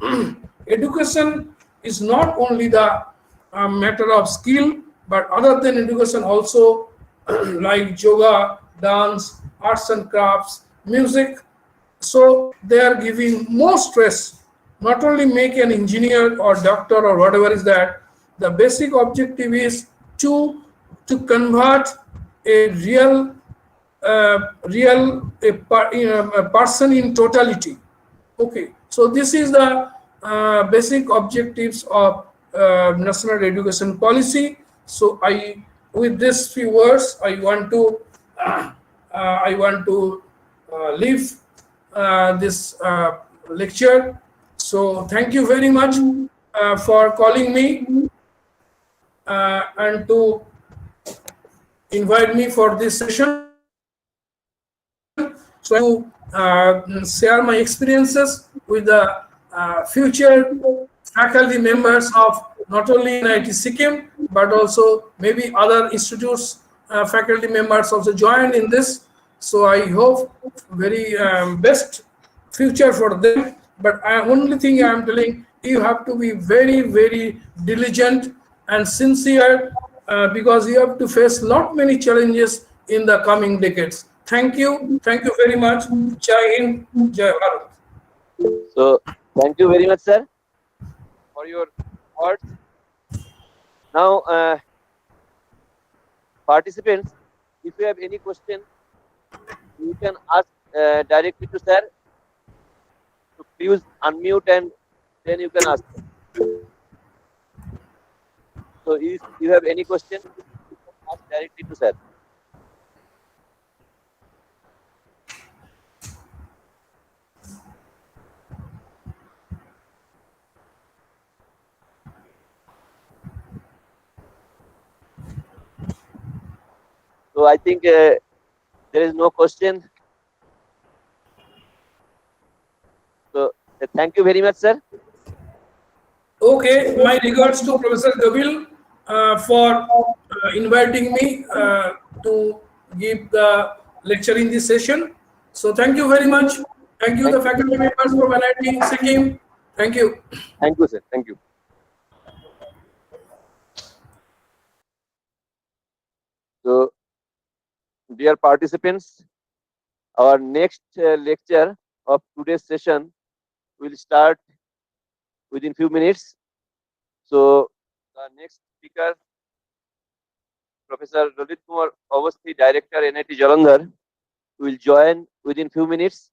education is not only the matter of skill, but other than education also like yoga, dance, arts and crafts, music. So they are giving more stress, not only make an engineer or doctor or whatever is that. The basic objective is to convert a real a person in totality. Okay, so this is the basic objectives of national education policy. So with this few words, I want to leave this lecture. So thank you very much for calling me and to invite me for this session. So I to share my experiences with the future faculty members of not only NIT Sikkim but also maybe other institutes faculty members also join in this. So I hope very best future for them. But only thing I am telling, you have to be very diligent and sincere because you have to face lot many challenges in the coming decades. Thank you very much. Jai Hind, Jai Bharat. So thank you very much, sir, for your words. Now, participants, if you have any question, you can ask directly to sir. So please unmute and then you can ask. So if you have any question, you can ask directly to sir. So I think there is no question. So thank you very much, sir. Okay, my regards to Professor Gabil for inviting me to give the lecture in this session. So thank you very much. Thank you, the faculty members from NIT Sikkim. Thank you. Thank you, sir. Thank you. So, dear participants, our next lecture of today's session will start within few minutes. So, the next speaker, Professor Lalit Kumar Awasthi, Director, NIT Jalandhar, will join within few minutes.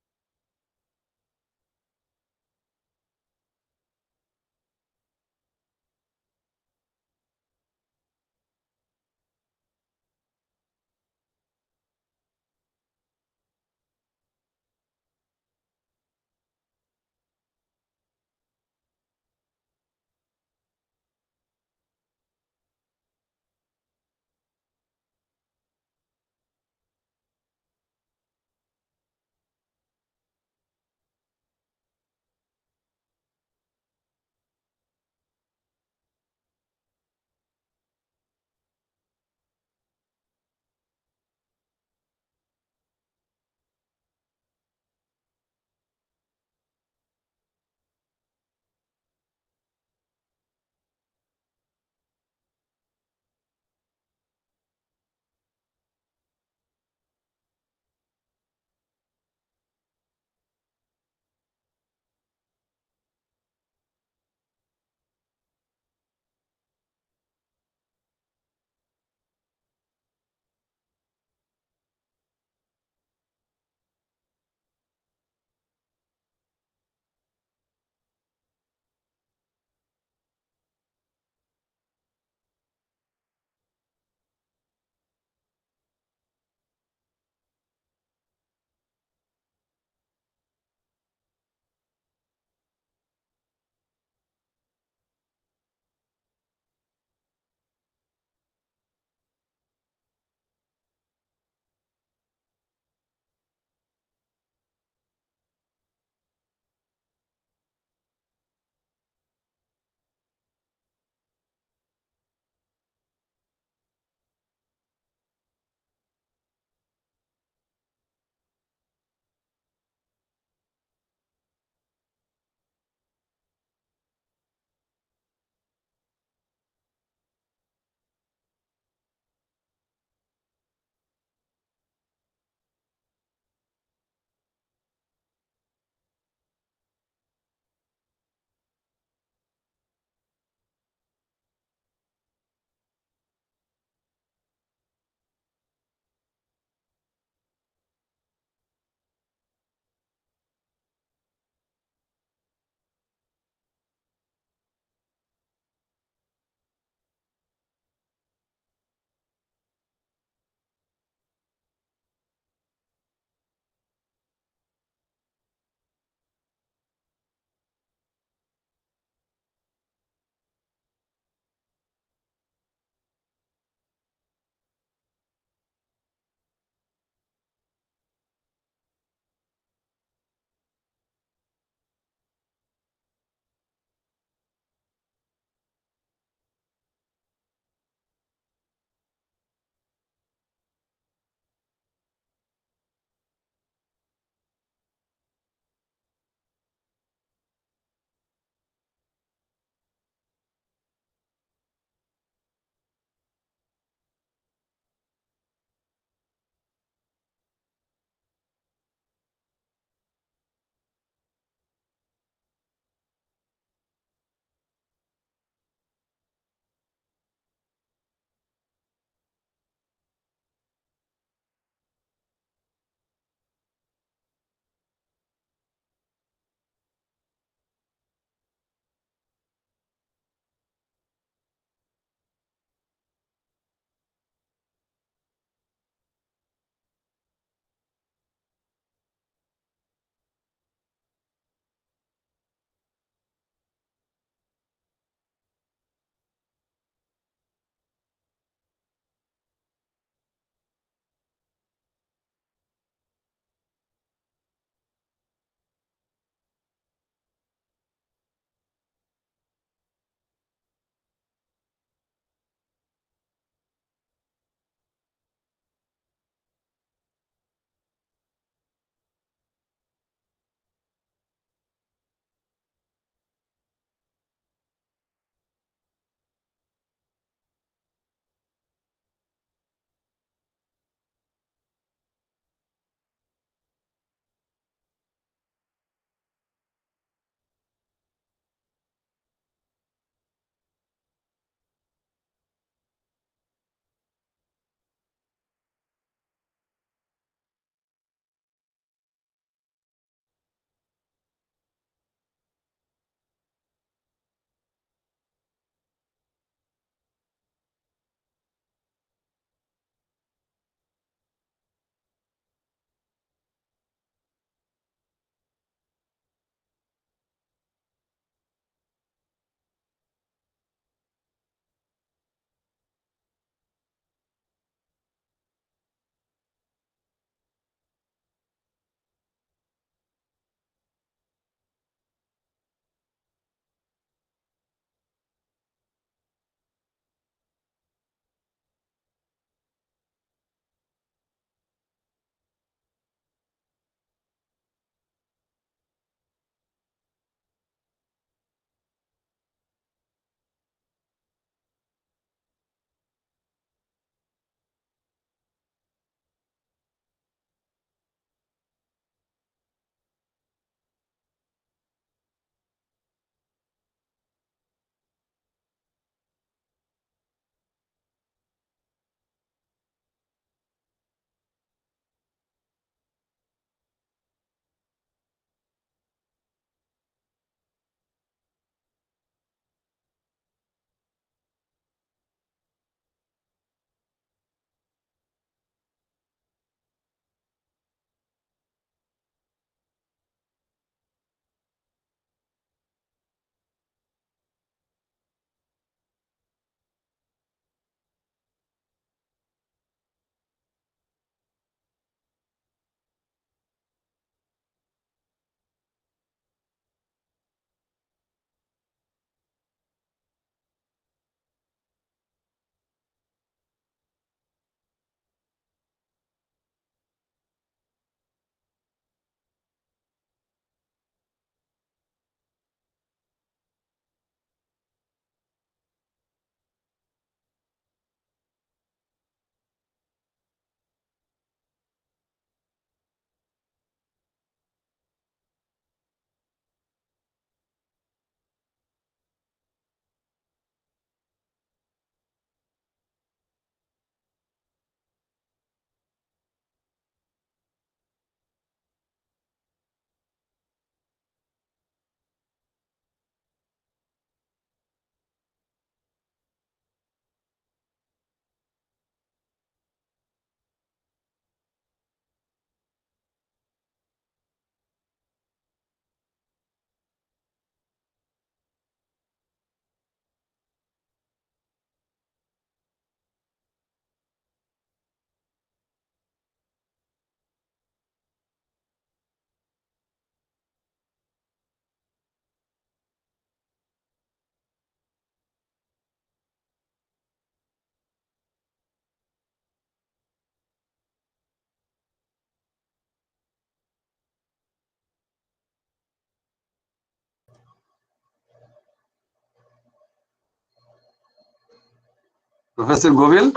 Professor Govil,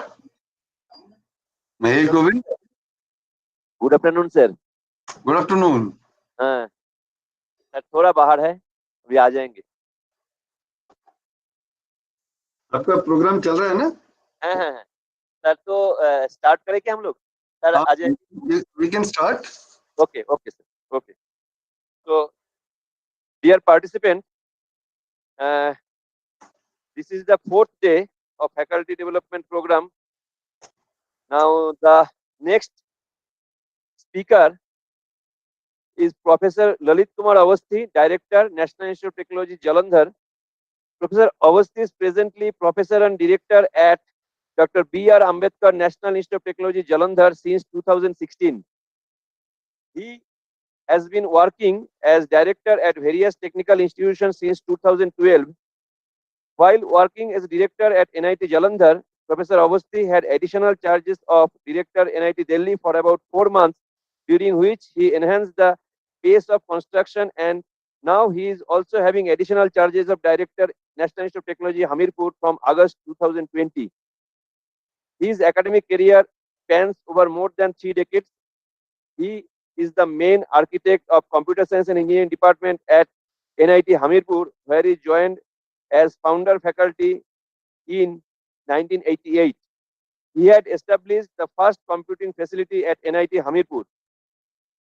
Mahesh Govil, Good afternoon, sir. good afternoon. हाँ, sir थोड़ा बाहर है, अभी आ जाएंगे. आपका programme चल रहा है ना? हाँ. सर तो स्टार्ट करें क्या हम लोग? सर हाँ, आ जाए. we can start. Okay, sir. Okay. So, dear participant, this is the fourth day of faculty development program. Now, the next speaker is Professor Lalit Kumar Awasthi, Director, National Institute of Technology, Jalandhar. Professor Awasthi is presently Professor and Director at Dr. B.R. Ambedkar National Institute of Technology, Jalandhar since 2016. He has been working as Director at various technical institutions since 2012. While working as Director at NIT Jalandhar, Professor Awasthi had additional charges of Director NIT Delhi for about 4 months, during which he enhanced the pace of construction, and now he is also having additional charges of Director National Institute of Technology Hamirpur from August 2020. His academic career spans over more than 3 decades. He is the main architect of Computer Science and Engineering Department at NIT Hamirpur, where he joined as founder faculty in 1988. He had established the first computing facility at NIT Hamirpur.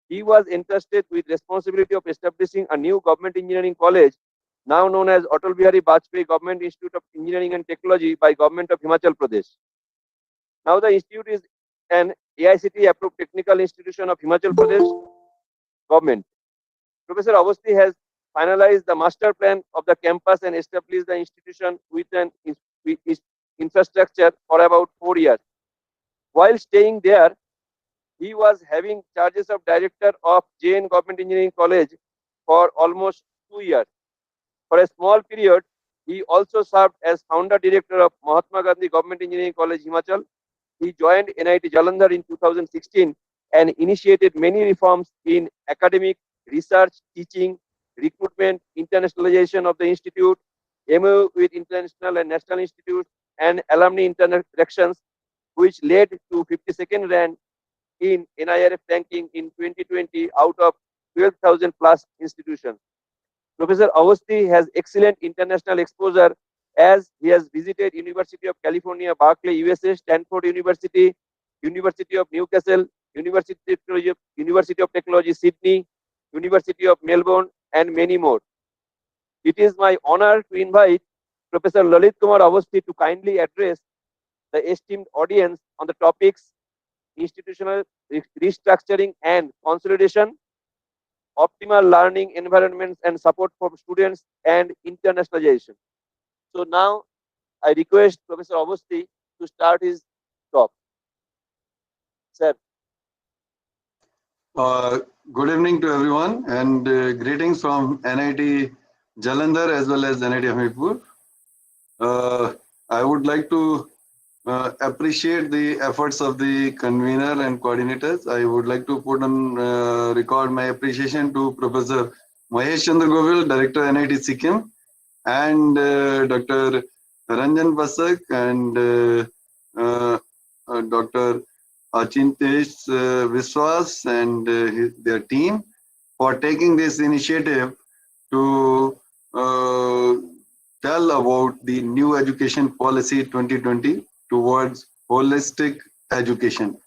He was entrusted with responsibility of establishing a new government engineering college, now known as Atal Bihari Vajpayee Government Institute of Engineering and Technology by Government of Himachal Pradesh. Now the institute is an AICTE approved technical institution of Himachal Pradesh government. Professor Awasthi has finalized the master plan of the campus and established the institution with an infrastructure for about 4 years. While staying there, he was having charges of director of JN Government Engineering College for almost 2 years. For a small period, he also served as founder director of Mahatma Gandhi Government Engineering College, Himachal. He joined NIT Jalandhar in 2016 and initiated many reforms in academic, research, teaching, recruitment, internationalization of the institute, MOU with international and national institutes, and alumni interactions, which led to 52nd rank in NIRF ranking in 2020 out of 12,000 plus institutions. Professor Awasthi has excellent international exposure as he has visited University of California, Berkeley, USA, Stanford University, University of Newcastle, University of Technology, Sydney, University of Melbourne, and many more. It is my honor to invite Professor Lalit Kumar Awasthi to kindly address the esteemed audience on the topics institutional restructuring and consolidation, optimal learning environments and support for students, and internationalization. So now I request Professor Awasthi to start his talk. Sir. Good evening to everyone, and greetings from NIT Jalandhar as well as NIT Hamirpur. I would like to appreciate the efforts of the convener and coordinators. I would like to put on record my appreciation to Professor Mahesh Chandra Govil, Director NIT Sikkim, and Dr. Ranjan Basak and Dr. Achintesh Viswas and their team for taking this initiative to tell about the new education policy 2020 towards holistic education.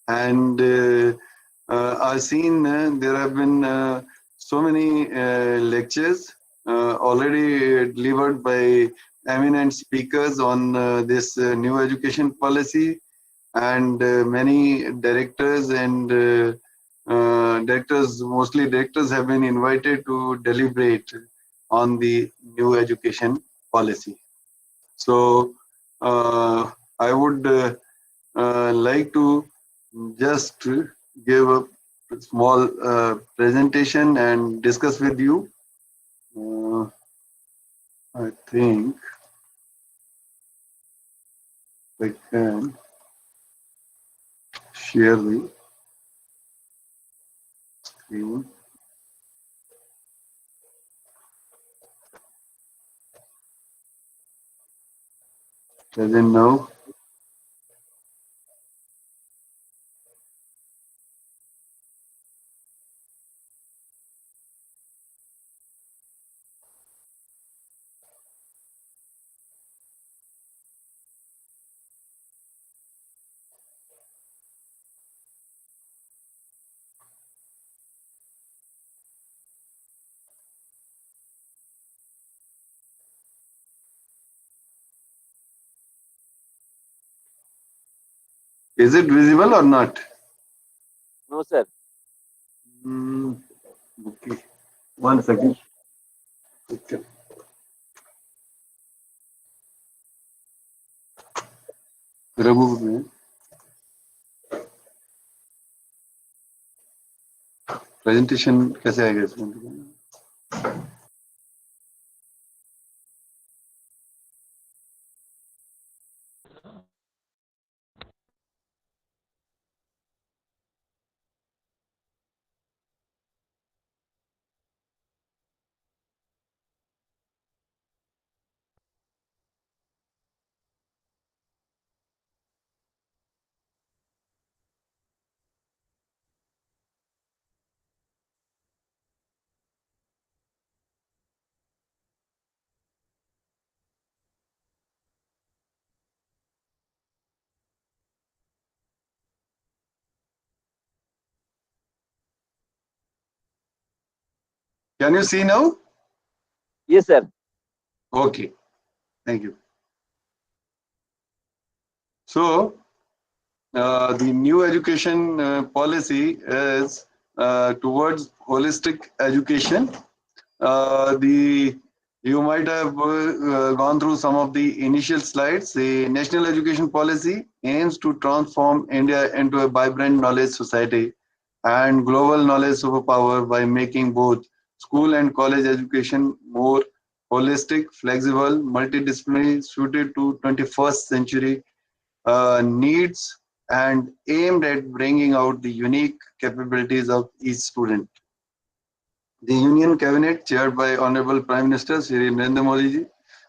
And I've seen there have been so many lectures already delivered by eminent speakers on this new education policy, and many directors and mostly directors have been invited to deliberate on the new education policy. So I would like to just give a small presentation and discuss with you. I think I can share the screen. Doesn't know. Is it visible or not? No, sir. Okay. 1 second. Okay. Raghu में presentation कैसे आएगा इसमें? Can you see now? Yes, sir. Okay. Thank you. So, the new education policy is towards holistic education. You might have gone through some of the initial slides. The National Education Policy aims to transform India into a vibrant knowledge society and global knowledge superpower by making both school and college education more holistic, flexible, multidisciplinary, suited to 21st century needs, and aimed at bringing out the unique capabilities of each student. The Union Cabinet, chaired by Honorable Prime Minister Shri Narendra Modi ji,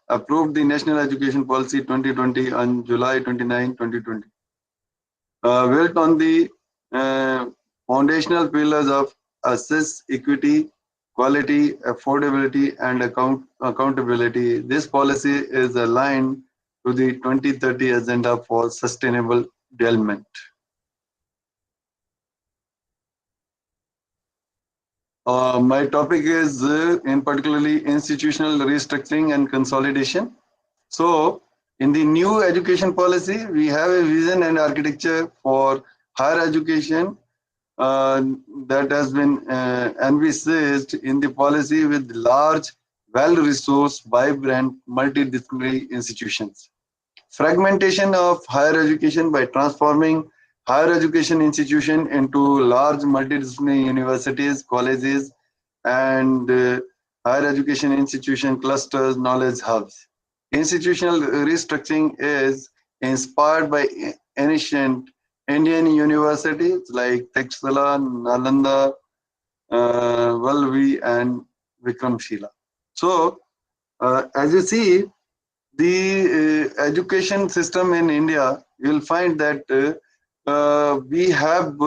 approved the National Education Policy 2020 on July 29, 2020. Built on the foundational pillars of access, equity, quality, affordability, and accountability, this policy is aligned to the 2030 Agenda for Sustainable Development. My topic is in particularly institutional restructuring and consolidation. So, in the new education policy, we have a vision and architecture for higher education that has been envisaged in the policy with large, well-resourced, vibrant, multidisciplinary institutions. Fragmentation of higher education by transforming higher education institution into large multidisciplinary universities, colleges, and higher education institution clusters, knowledge hubs. Institutional restructuring is inspired by ancient Indian universities like Takshila, Nalanda, Valvi, and Vikramshila. So, as you see, the education system in India, you'll find that we have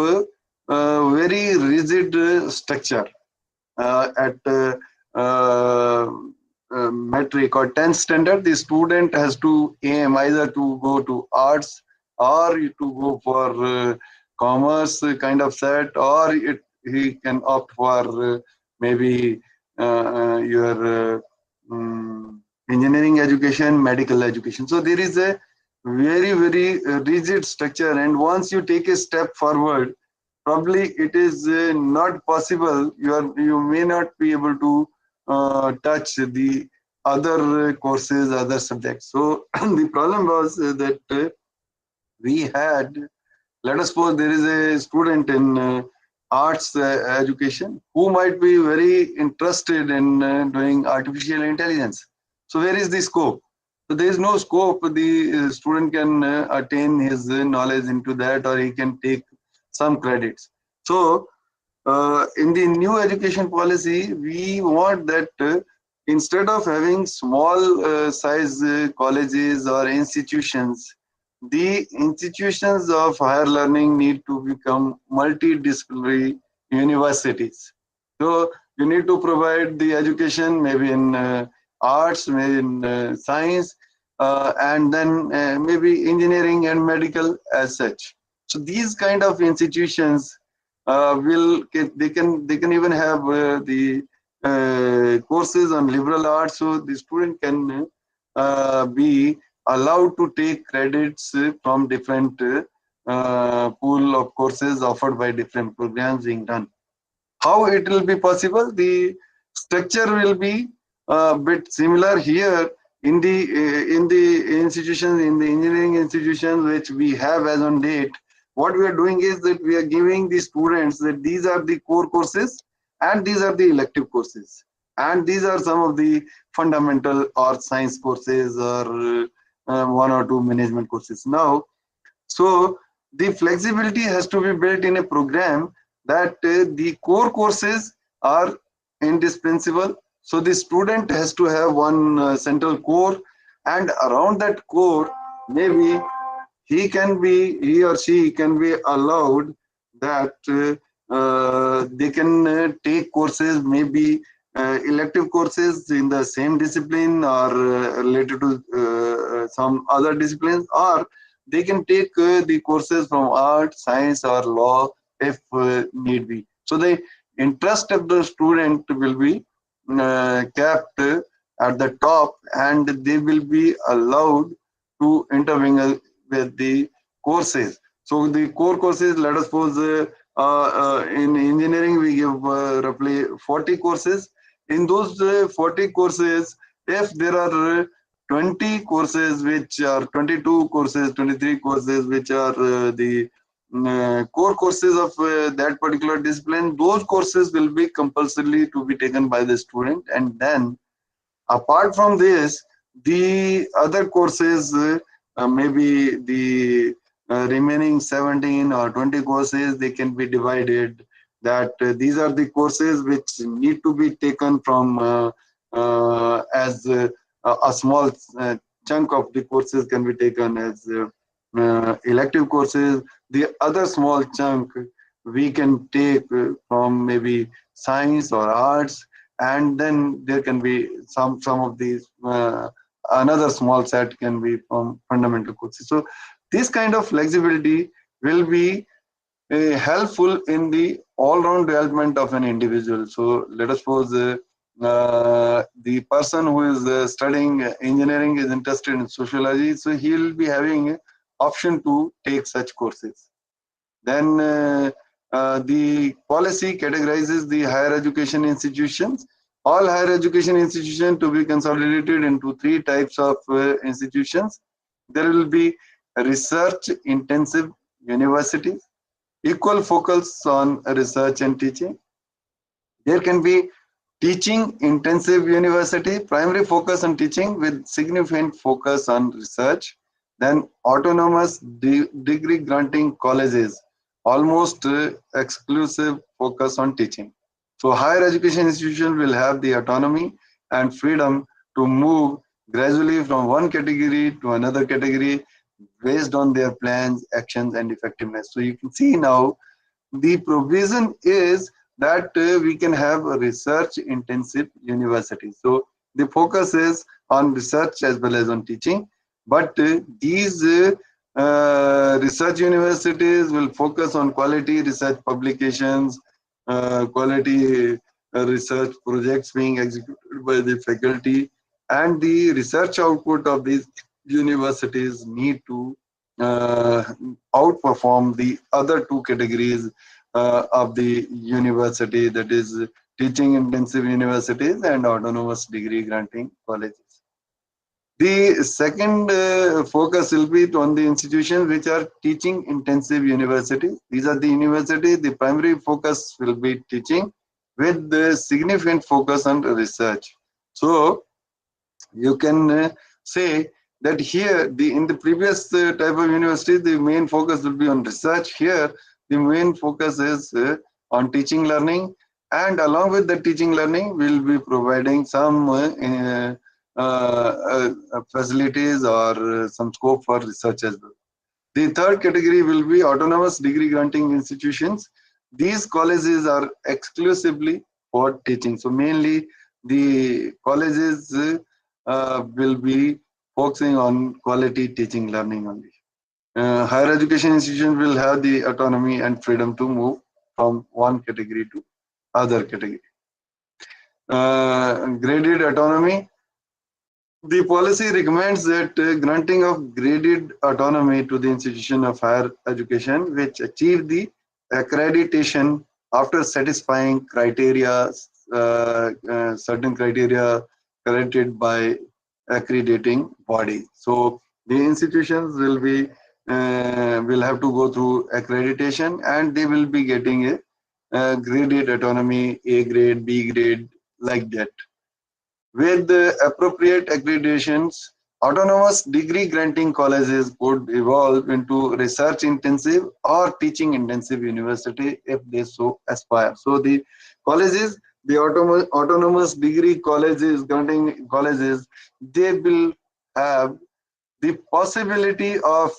very rigid structure at metric or 10th standard. The student has to aim either to go to arts or to go for commerce kind of set, or he can opt for maybe your engineering education, medical education. So there is a very, very rigid structure, and once you take a step forward, probably it is not possible. You may not be able to touch the other courses, other subjects. So the problem was that we had, let us suppose there is a student in arts education who might be very interested in doing artificial intelligence. So where is the scope? So there is no scope. The student can attain his knowledge into that, or he can take some credits. So in the new education policy, we want that instead of having small size colleges or institutions, the institutions of higher learning need to become multidisciplinary universities. So you need to provide the education maybe in arts, maybe in science, and then maybe engineering and medical as such. So these kind of institutions they can even have the courses on liberal arts, so the student can be allowed to take credits from different pool of courses offered by different programs being done. How it will be possible? The structure will be a bit similar here in the institutions, in the engineering institutions which we have as on date. What we are doing is that we are giving the students that these are the core courses and these are the elective courses, and these are some of the fundamental or science courses or one or two management courses. Now, so the flexibility has to be built in a program that the core courses are indispensable. So the student has to have one central core, and around that core, maybe he or she can be allowed that they can take courses, maybe elective courses in the same discipline or related to some other disciplines, or they can take the courses from art, science, or law if need be. So the interest of the student will be kept at the top, and they will be allowed to intermingle with the courses. So the core courses, let us suppose in engineering we give roughly 40 courses. In those 40 courses, if there are 20 courses which are 22 courses, 23 courses which are the core courses of that particular discipline, those courses will be compulsory to be taken by the student. And then apart from this, the other courses, maybe the remaining 17 or 20 courses, they can be divided, that these are the courses which need to be taken from as a small chunk of the courses can be taken as elective courses. The other small chunk we can take from maybe science or arts, and then there can be some of these another small set can be from fundamental courses. So this kind of flexibility will be helpful in the all-round development of an individual. So let us suppose the person who is studying engineering is interested in sociology, so he will be having option to take such courses. Then the policy categorizes the higher education institutions. All higher education institutions to be consolidated into three types of institutions. There will be research intensive universities, equal focus on research and teaching. There can be teaching intensive university, primary focus on teaching with significant focus on research. Then autonomous degree granting colleges, almost exclusive focus on teaching. So higher education institutions will have the autonomy and freedom to move gradually from one category to another category based on their plans, actions, and effectiveness. So you can see now the provision is that we can have a research intensive university. So the focus is on research as well as on teaching, but these research universities will focus on quality research publications, quality research projects being executed by the faculty, and the research output of these universities need to outperform the other two categories of the university, that is teaching intensive universities and autonomous degree granting colleges. The second focus will be on the institutions which are teaching intensive universities. These are the universities, the primary focus will be teaching with the significant focus on research. So you can say that here in the previous type of university, the main focus will be on research. Here the main focus is on teaching learning, and along with the teaching learning we'll be providing some facilities or some scope for research as well. The third category will be autonomous degree granting institutions. These colleges are exclusively for teaching. So mainly the colleges will be focusing on quality teaching learning only. Higher education institutions will have the autonomy and freedom to move from one category to other category. Graded autonomy. The policy recommends that granting of graded autonomy to the institution of higher education which achieve the accreditation after satisfying criteria, certain criteria corrected by accrediting body. So the institutions will have to go through accreditation, and they will be getting a graded autonomy, A grade, B grade, like that. With the appropriate accreditations, autonomous degree granting colleges could evolve into research intensive or teaching intensive university if they so aspire. So the colleges, the autonomous degree colleges, granting colleges, they will have the possibility of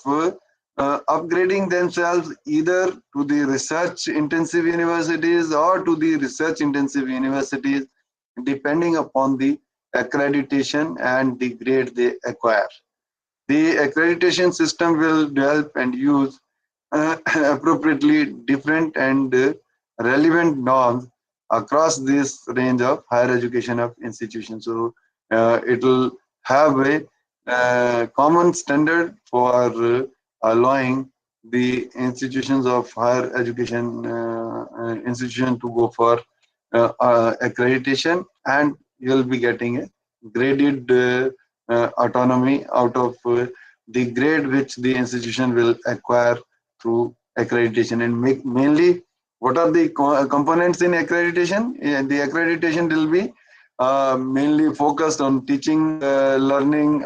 upgrading themselves either to the research intensive universities or to the research intensive universities, depending upon the accreditation and the grade they acquire. The accreditation system will develop and use appropriately different and relevant norms across this range of higher education of institutions. So it will have a common standard for allowing the institutions of higher education institution to go for accreditation, and you'll be getting a graded autonomy out of the grade which the institution will acquire through accreditation. And mainly, what are the components in accreditation? The accreditation will be mainly focused on teaching, learning,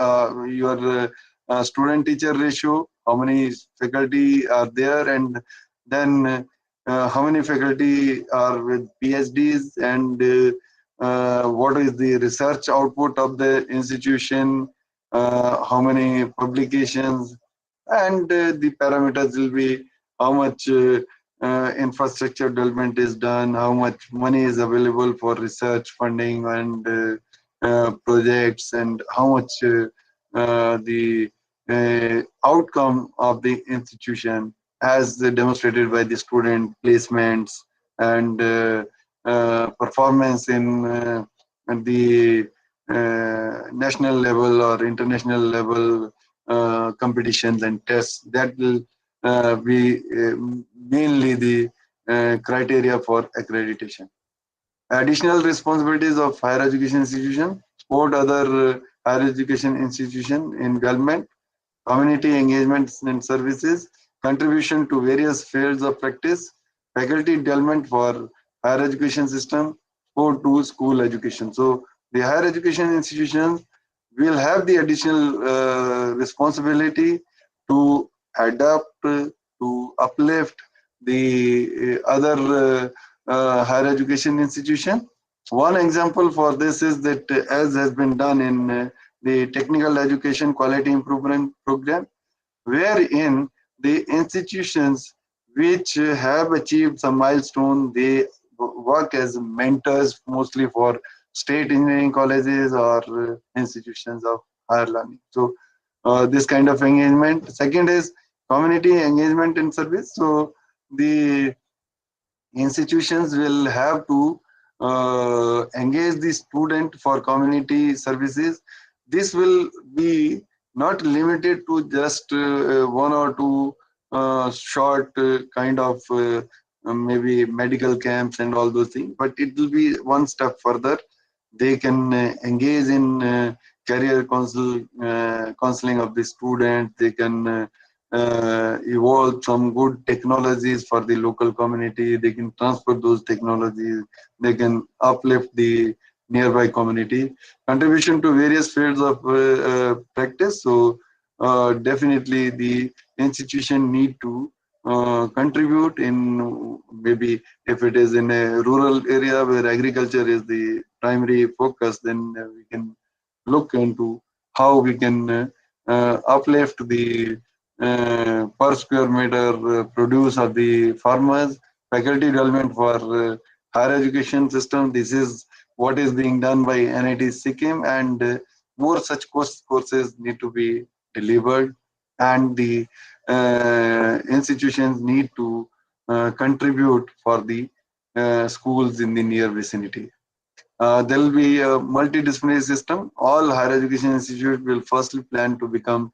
your student teacher ratio, how many faculty are there, and then how many faculty are with PhDs, and what is the research output of the institution, how many publications, and the parameters will be how much infrastructure development is done, how much money is available for research funding and projects, and how much the outcome of the institution as demonstrated by the student placements and performance in the national level or international level competitions and tests. That will be mainly the criteria for accreditation. Additional responsibilities of higher education institution: support other higher education institution in government, community engagements and services, contribution to various fields of practice, faculty development for higher education system, support to school education. So the higher education institutions will have the additional responsibility to adapt, to uplift the other higher education institution. One example for this is that as has been done in the Technical Education Quality Improvement Program, wherein the institutions which have achieved some milestone, they work as mentors mostly for state engineering colleges or institutions of higher learning. So this kind of engagement. Second is community engagement and service. So the institutions will have to engage the student for community services. This will be not limited to just one or two short kind of maybe medical camps and all those things, but it will be one step further. They can engage in career counseling of the student. They can evolve some good technologies for the local community. They can transfer those technologies. They can uplift the nearby community. Contribution to various fields of practice. So definitely the institution need to contribute in, maybe if it is in a rural area where agriculture is the primary focus, then we can look into how we can uplift the per square meter produce of the farmers. Faculty development for higher education system. This is what is being done by NIT Sikkim, and more such courses need to be delivered, and the institutions need to contribute for the schools in the near vicinity. There will be a multidisciplinary system. All higher education institutes will firstly plan to become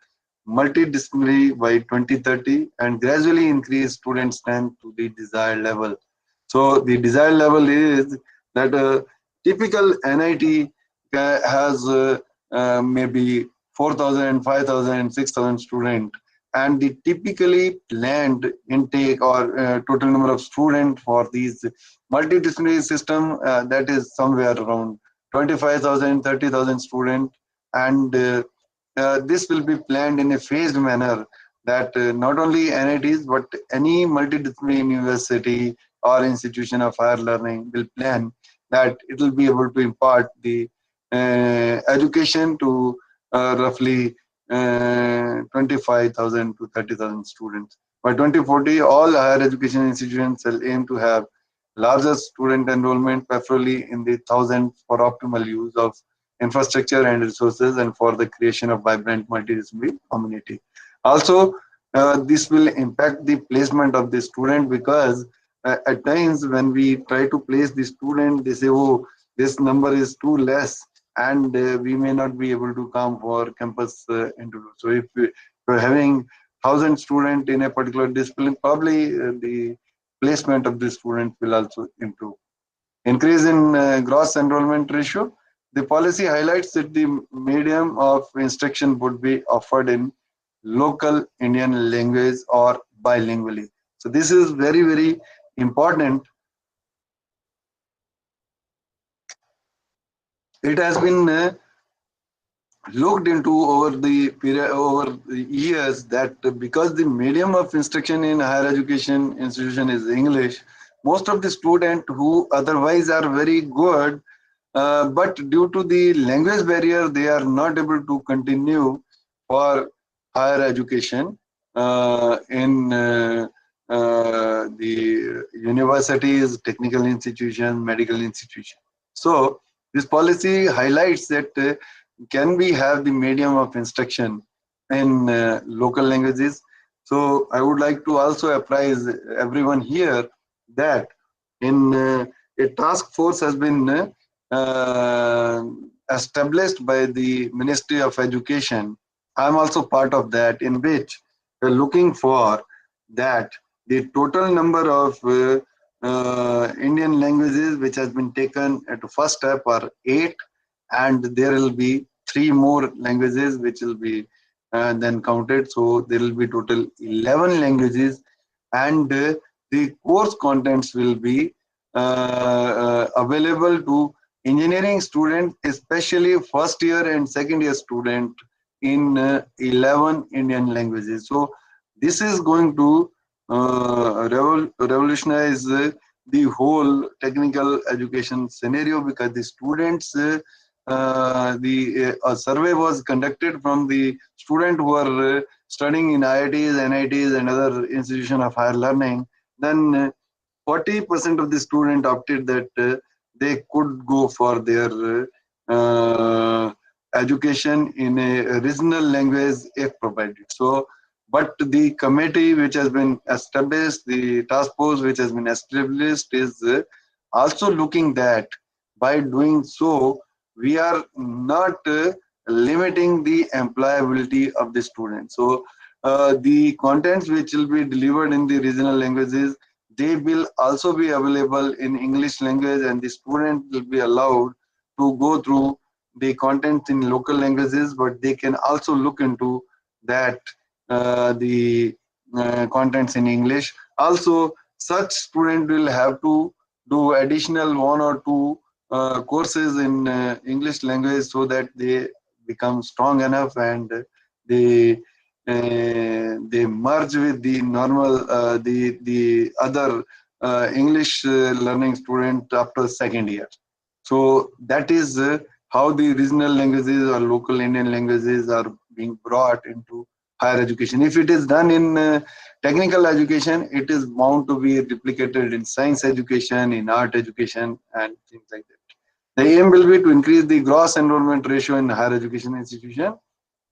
multidisciplinary by 2030 and gradually increase student strength to the desired level. So the desired level is that a typical NIT has maybe 4,000, 5,000, 6,000 students, and the typically planned intake or total number of students for these multidisciplinary system, that is somewhere around 25,000, 30,000 students, and this will be planned in a phased manner, that not only NITs but any multidisciplinary university or institution of higher learning will plan that it will be able to impart the education to roughly 25,000 to 30,000 students. By 2040, all higher education institutions will aim to have larger student enrollment, preferably in the thousands, for optimal use of infrastructure and resources and for the creation of vibrant multidisciplinary community. Also, this will impact the placement of the student, because at times when we try to place the student, they say, oh, this number is too less, and we may not be able to come for campus interview. So if we're having 1,000 students in a particular discipline, probably the placement of the student will also improve. Increase in gross enrollment ratio. The policy highlights that the medium of instruction would be offered in local Indian language or bilingually. So this is very, very important. It has been looked into over the period, over the years, that because the medium of instruction in higher education institution is English, most of the students who otherwise are very good, but due to the language barrier, they are not able to continue for higher education in the universities, technical institutions, medical institutions. So this policy highlights that can we have the medium of instruction in local languages. So I would like to also apprise everyone here that in a task force has been established by the Ministry of Education. I'm also part of that, in which we're looking for that the total number of Indian languages which has been taken at the first step are 8, and there will be 3 more languages which will be then counted. So there will be total 11 languages, and the course contents will be available to engineering students, especially first year and second year student, in 11 Indian languages. So this is going to revolutionize the whole technical education scenario, because the students, the survey was conducted from the student who are studying in IITs, NITs and other institutions of higher learning. Then 40% of the student opted that they could go for their education in a regional language if provided. So, but the committee which has been established, the task force which has been established, is also looking that by doing so, we are not limiting the employability of the students. So, the contents which will be delivered in the regional languages, they will also be available in English language, and the student will be allowed to go through the content in local languages, but they can also look into that the contents in English. Also, such student will have to do additional 1 or 2 courses in English language, so that they become strong enough and they merge with the normal the other English learning student after second year. So that is how the regional languages or local Indian languages are being brought into higher education. If it is done in technical education, it is bound to be replicated in science education, in art education, and things like that. The aim will be to increase the gross enrollment ratio in higher education institution,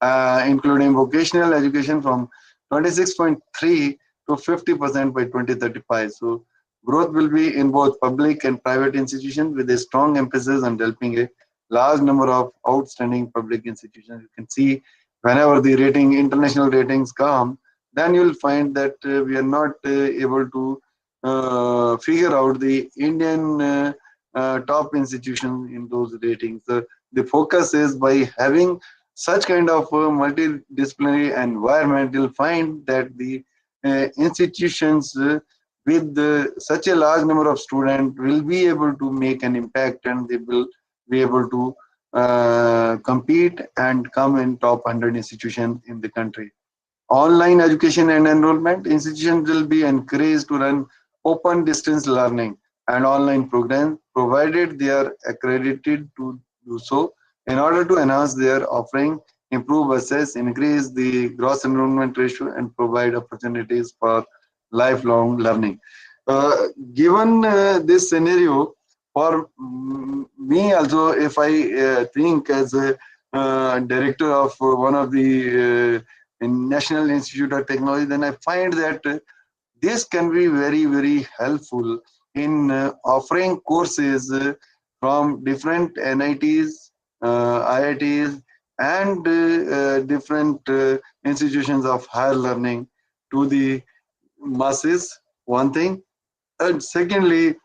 including vocational education, from 26.3 to 50% by 2035. So Growth will be in both public and private institutions with a strong emphasis on developing a large number of outstanding public institutions. You can see whenever the international ratings come, then you'll find that we are not able to figure out the Indian top institutions in those ratings. The focus is by having such kind of multidisciplinary environment, you'll find that the institutions with such a large number of students will be able to make an impact, and they will be able to compete and come in top 100 institutions in the country. Online education and enrollment, institutions will be encouraged to run open distance learning and online programs provided they are accredited to do so in order to enhance their offering, improve access, increase the gross enrollment ratio, and provide opportunities for lifelong learning. Given this scenario, for me also, if I think as a director of one of the National Institute of Technology, then I find that this can be very, very helpful in offering courses from different NITs, IITs, and different institutions of higher learning to the masses, one thing. And secondly,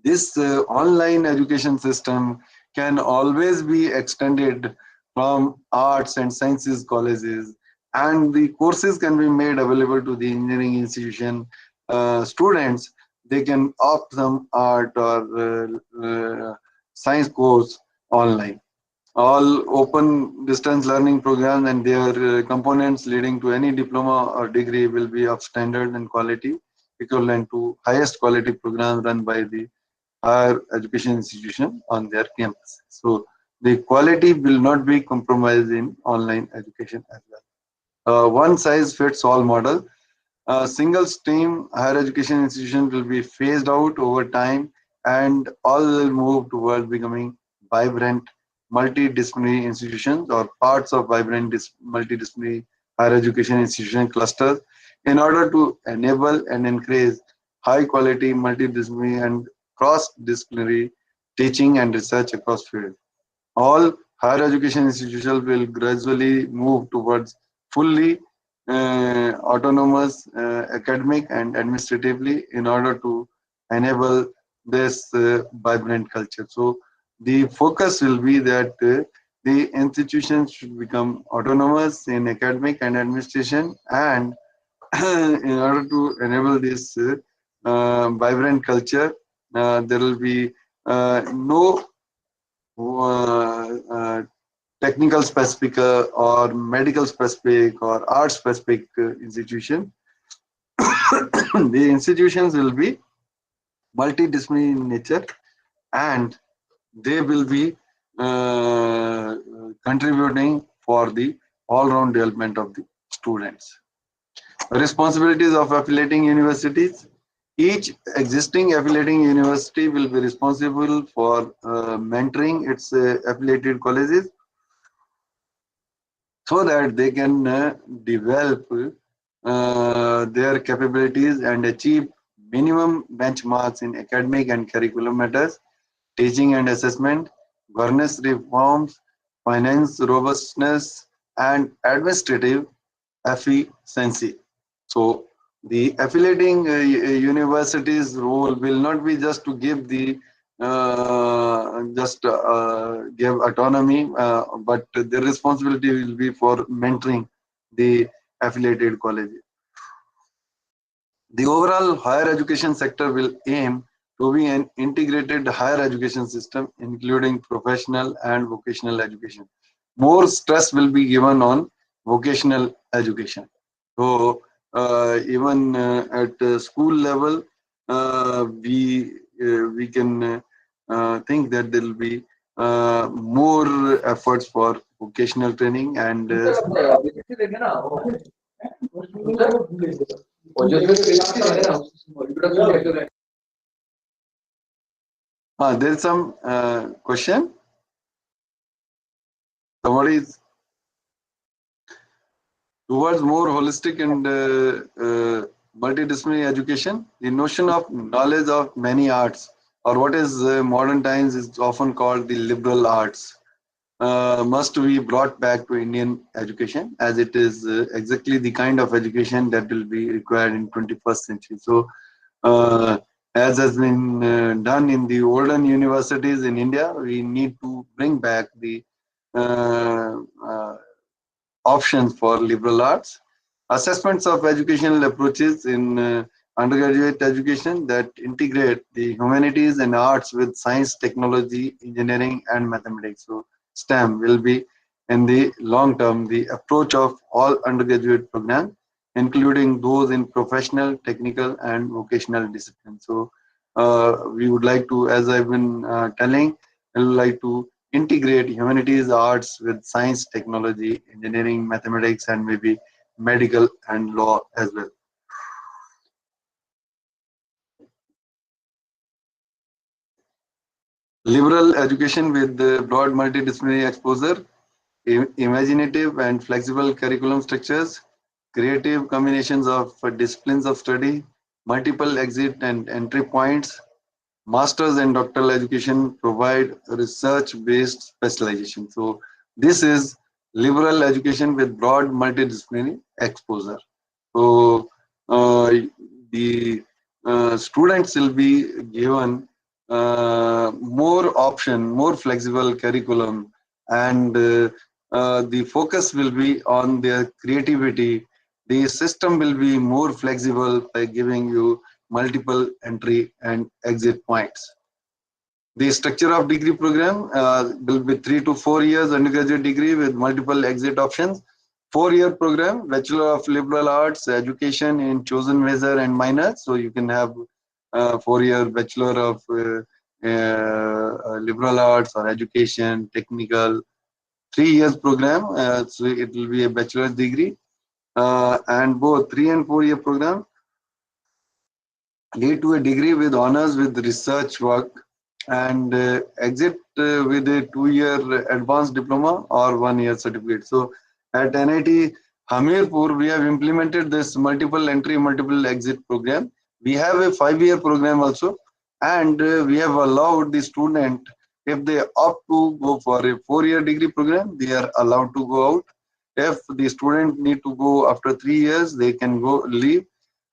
this online education system can always be extended from arts and sciences colleges, and the courses can be made available to the engineering institution students. They can opt some art or science course online. All open distance learning programs and their components leading to any diploma or degree will be of standard and quality equivalent to highest quality programs run by the higher education institution on their campus. So the quality will not be compromised in online education as well. One size fits all model. Single stream higher education institution will be phased out over time, and all will move towards becoming vibrant multidisciplinary institutions or parts of vibrant multidisciplinary higher education institution clusters in order to enable and encourage high quality multidisciplinary and cross-disciplinary teaching and research across fields. All higher education institutions will gradually move towards fully autonomous academic and administratively in order to enable this vibrant culture. So the focus will be that the institutions should become autonomous in academic and administration, and in order to enable this vibrant culture, there will be no technical specific or medical specific or art specific institution. The institutions will be multidisciplinary in nature, and they will be contributing for the all-round development of the students. Responsibilities of affiliating universities. Each existing affiliating university will be responsible for mentoring its affiliated colleges so that they can develop their capabilities and achieve minimum benchmarks in academic and curriculum matters, teaching and assessment, governance reforms, finance robustness, and administrative efficiency. So the affiliating universities role will not be just to give the give autonomy, but their responsibility will be for mentoring the affiliated colleges. The overall higher education sector will aim to be an integrated higher education system, including professional and vocational education. More stress will be given on vocational education. So even at school level, we can think that there will be more efforts for vocational training and there is some question. Somebody is towards more holistic and multidisciplinary education, the notion of knowledge of many arts, or what is modern times is often called the liberal arts, must be brought back to Indian education, as it is exactly the kind of education that will be required in 21st century. So, uh, as has been done in the olden universities in India, we need to bring back the uh, uh, options for liberal arts. Assessments of educational approaches in undergraduate education that integrate the humanities and arts with science, technology, engineering, and mathematics. So STEM will be in the long term the approach of all undergraduate programs, including those in professional, technical, and vocational disciplines. So we would like to, as I've been telling, I would like to integrate humanities, arts with science, technology, engineering, mathematics, and maybe medical and law as well. Liberal education with broad multidisciplinary exposure, imaginative and flexible curriculum structures, creative combinations of disciplines of study, multiple exit and entry points, master's and doctoral education provide research-based specialization. So this is liberal education with broad multidisciplinary exposure. So the students will be given more option, more flexible curriculum, and the focus will be on their creativity. The system will be more flexible by giving you multiple entry and exit points. The structure of degree program will be 3 to 4 years undergraduate degree with multiple exit options. 4-year program, Bachelor of Liberal Arts, education in chosen major and minor. So you can have 4-year Bachelor of Liberal Arts or education, technical. 3 years program, so it will be a bachelor's degree. And both 3 and 4-year program lead to a degree with honors with research work, and exit with a 2-year advanced diploma or 1-year certificate. So at NIT Hamirpur, we have implemented this multiple entry, multiple exit program. We have a 5-year program also, and we have allowed the student, if they opt to go for a 4-year degree program, they are allowed to go out. If the student need to go after 3 years, they can go leave.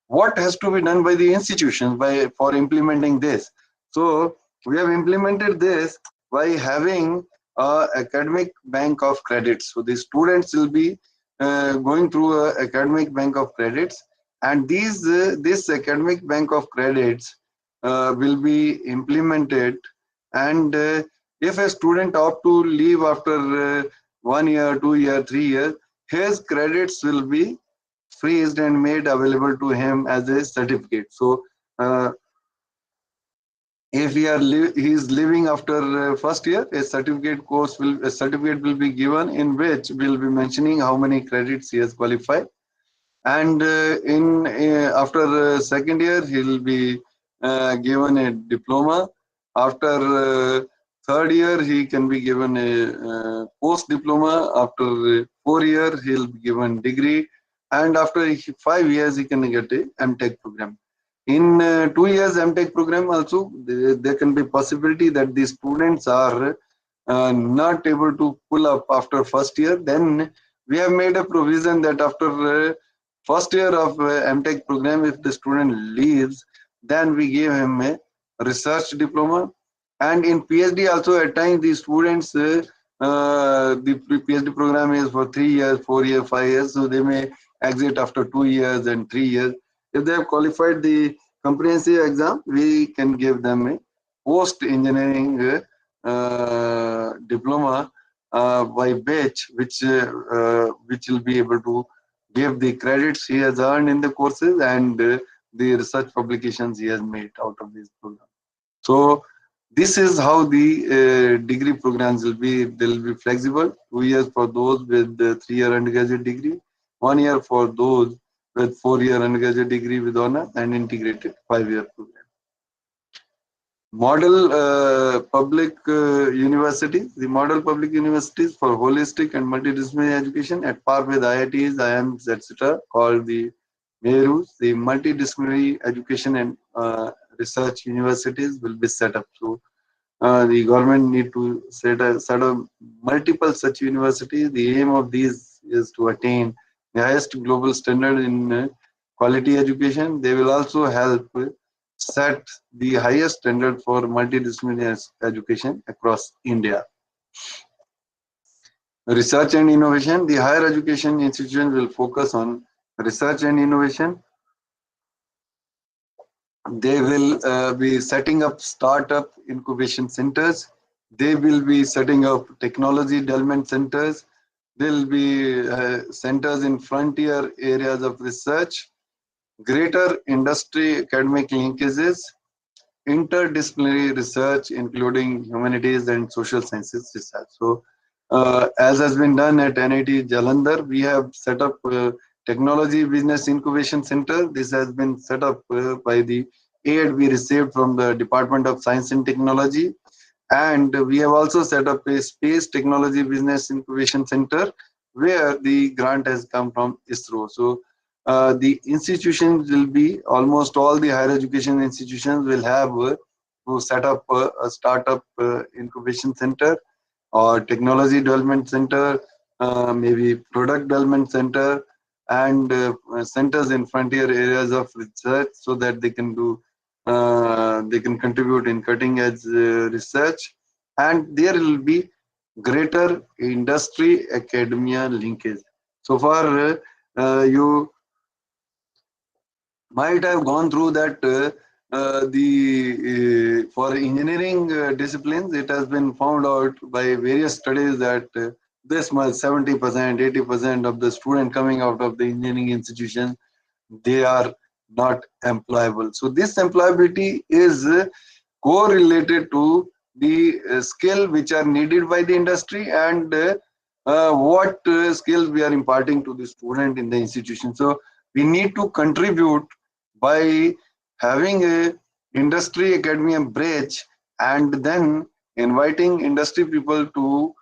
What has to be done by the institutions for implementing this? So we have implemented this by having a academic bank of credits. So the students will be going through a academic bank of credits, and this academic bank of credits will be implemented. And if a student opt to leave after 1 year, 2 year, 3 years, his credits will be freezed and made available to him as a certificate. So if he is leaving after first year, a certificate will be given, in which we'll be mentioning how many credits he has qualified. And after second year, he'll be given a diploma. After third year, he can be given a post diploma. After 4 year, he'll be given degree, and after 5 years, he can get a MTech program. In 2 years MTech program also, there can be possibility that the students are not able to pull up after first year. Then we have made a provision that after first year of MTech program, if the student leaves, then we give him a research diploma. And in PhD also, at times the students, the PhD program is for 3 years, 4 years, 5 years, so they may exit after 2 years and 3 years. If they have qualified the comprehensive exam, we can give them a post-engineering diploma by batch, which will be able to give the credits he has earned in the courses and the research publications he has made out of this program. So this is how the degree programs will be. They will be flexible. 2 years for those with the 3-year undergraduate degree, 1 year for those with 4-year undergraduate degree with honor, and integrated 5-year program. Model public universities. The model public universities for holistic and multidisciplinary education at par with IITs, IIMs, etc., called the Meru, the multidisciplinary education and research universities will be set up. So the government need to set up multiple such universities. The aim of these is to attain the highest global standard in quality education. They will also help set the highest standard for multidisciplinary education across India. Research and innovation. The higher education institutions will focus on research and innovation. They will be setting up startup incubation centers. They will be setting up technology development centers. There will be centers in frontier areas of research, greater industry academic linkages, interdisciplinary research, including humanities and social sciences research. So, as has been done at NIT Jalandhar, we have set up Technology Business Incubation Center. This has been set up by the aid we received from the Department of Science and Technology. And we have also set up a Space Technology Business Incubation Center where the grant has come from ISRO. So the institutions will be, almost all the higher education institutions will have to set up a startup incubation center or technology development center, maybe product development center, and centers in frontier areas of research so that they can do they can contribute in cutting edge research, and there will be greater industry academia linkage. So far you might have gone through that for engineering disciplines, it has been found out by various studies that this much 70%, 80% of the students coming out of the engineering institution, they are not employable. So this employability is correlated to the skill which are needed by the industry and what skills we are imparting to the student in the institution. So we need to contribute by having a industry academia bridge and then inviting industry people to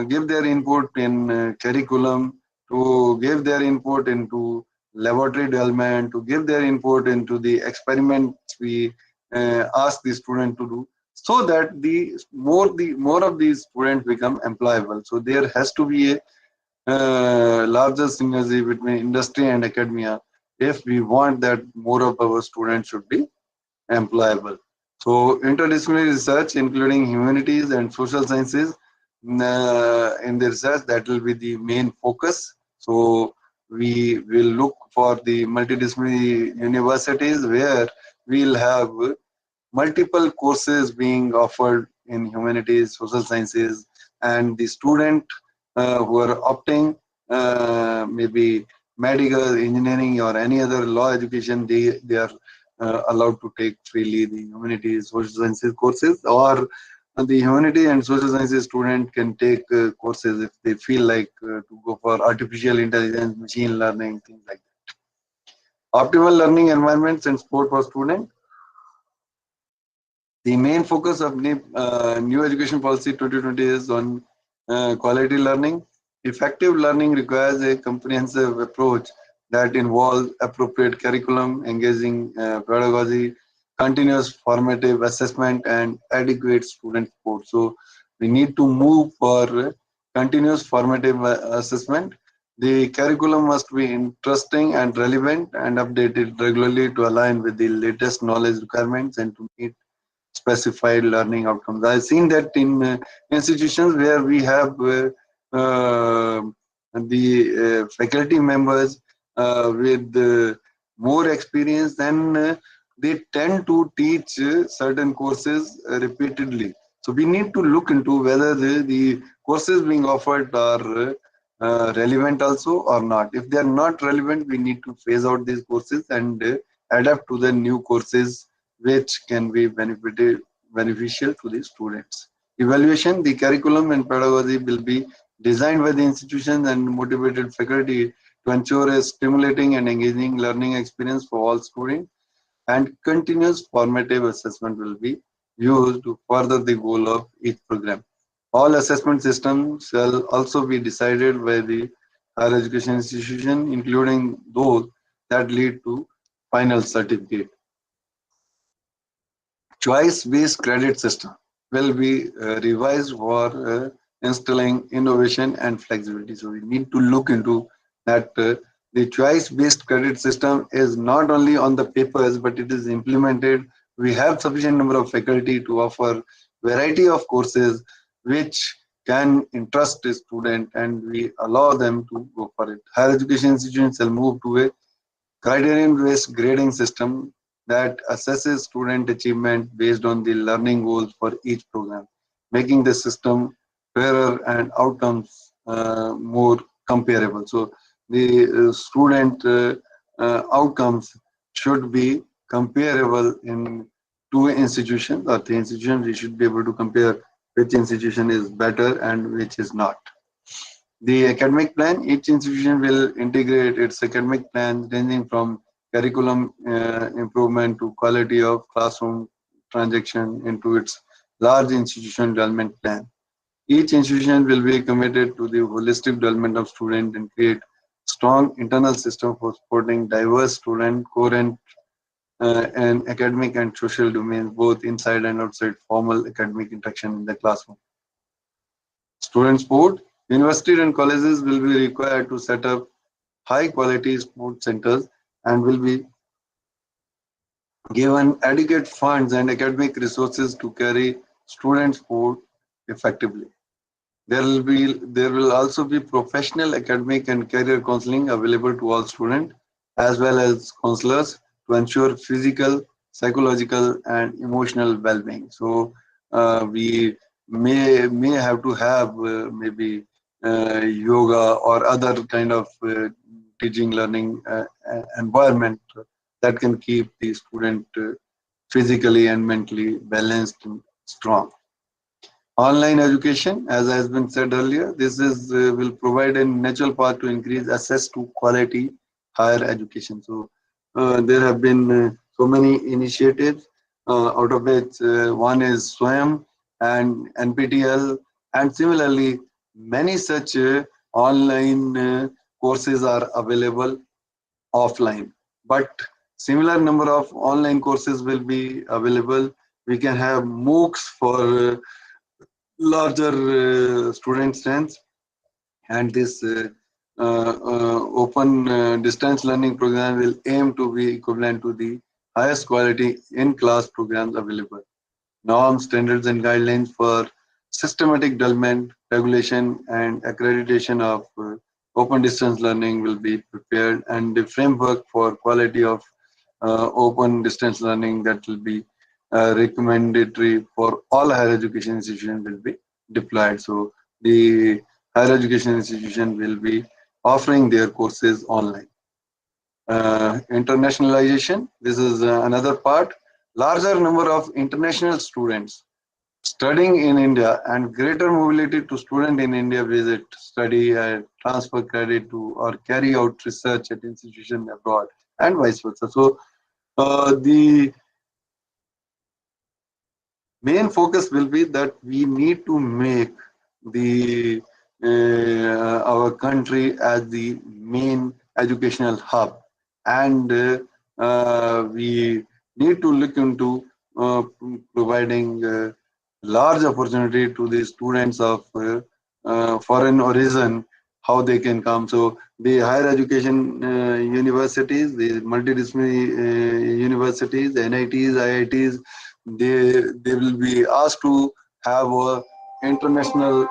give their input in curriculum, to give their input into laboratory development, to give their input into the experiments we ask the student to do, so that the more of these students become employable. So there has to be a larger synergy between industry and academia if we want that more of our students should be employable. So interdisciplinary research, including humanities and social sciences, in the research, that will be the main focus. So we will look for the multidisciplinary universities where we'll have multiple courses being offered in humanities, social sciences, and the student who are opting maybe medical, engineering, or any other law education, they are allowed to take freely the humanities, social sciences courses, or the humanity and social sciences student can take courses if they feel like to go for artificial intelligence, machine learning, things like that. Optimal learning environments and support for students. The main focus of new education policy 2020 is on quality learning. Effective learning requires a comprehensive approach that involves appropriate curriculum, engaging pedagogy, continuous formative assessment, and adequate student support. So we need to move for continuous formative assessment. The curriculum must be interesting and relevant and updated regularly to align with the latest knowledge requirements and to meet specified learning outcomes. I've seen that in institutions where we have the faculty members with more experience, then they tend to teach certain courses repeatedly. So we need to look into whether the courses being offered are relevant also or not. If they are not relevant, we need to phase out these courses and adapt to the new courses which can be beneficial to the students. Evaluation, the curriculum and pedagogy will be designed by the institutions and motivated faculty to ensure a stimulating and engaging learning experience for all students, and continuous formative assessment will be used to further the goal of each program. All assessment systems shall also be decided by the higher education institution, including those that lead to final certificate. Choice-based credit system will be revised for instilling innovation and flexibility. So we need to look into that. The choice-based credit system is not only on the papers, but it is implemented. We have sufficient number of faculty to offer variety of courses which can interest the student, and we allow them to go for it. Higher education institutions will move to a criterion-based grading system that assesses student achievement based on the learning goals for each program, making the system fairer and outcomes more comparable. So the student outcomes should be comparable in two institutions or three institutions. We should be able to compare which institution is better and which is not. The academic plan, each institution will integrate its academic plan ranging from curriculum improvement to quality of classroom transaction into its large institution development plan. Each institution will be committed to the holistic development of students and create strong internal system for supporting diverse student current and academic and social domains, both inside and outside formal academic interaction in the classroom. Student sport, universities and colleges will be required to set up high quality sport centers and will be given adequate funds and academic resources to carry student sport effectively. There will also be professional academic and career counseling available to all students as well as counselors to ensure physical, psychological and emotional well-being. So we may have to have maybe yoga or other kind of teaching learning environment that can keep the student physically and mentally balanced and strong. Online education, as has been said earlier, this is will provide a natural path to increase access to quality higher education. So there have been so many initiatives, out of which one is SWAYAM and NPTEL, and similarly many such online courses are available offline. But similar number of online courses will be available. We can have MOOCs for larger student strengths, and this open distance learning program will aim to be equivalent to the highest quality in-class programs available. Norms, standards and guidelines for systematic development, regulation and accreditation of open distance learning will be prepared, and the framework for quality of open distance learning that will be recommendatory for all higher education institutions will be deployed. So the higher education institution will be offering their courses online. Internationalization, this is another part. Larger number of international students studying in India and greater mobility to student in India visit, study, transfer credit to or carry out research at institution abroad and vice versa. So the main focus will be that we need to make the our country as the main educational hub, and we need to look into providing large opportunity to the students of foreign origin, how they can come. So the higher education universities, the multidisciplinary universities, the NITs, IITs, they will be asked to have a international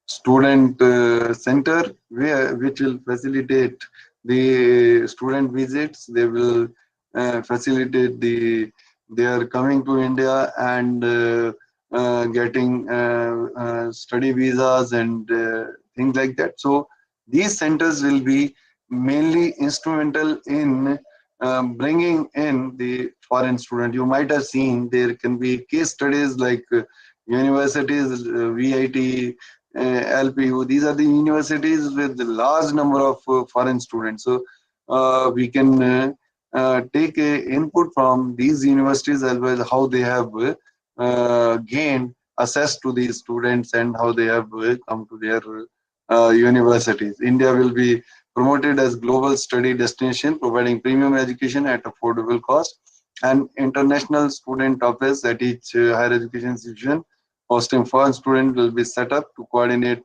student center which will facilitate the student visits. They will facilitate their coming to India and getting study visas and things like that. So these centers will be mainly instrumental in bringing in the foreign student. You might have seen there can be case studies like universities, VIT, LPU. These are the universities with the large number of foreign students. So we can take a input from these universities as well as how they have gained access to these students and how they have come to their universities. India will be promoted as global study destination, providing premium education at affordable cost, and international student office at each higher education institution. Hosting foreign students will be set up to coordinate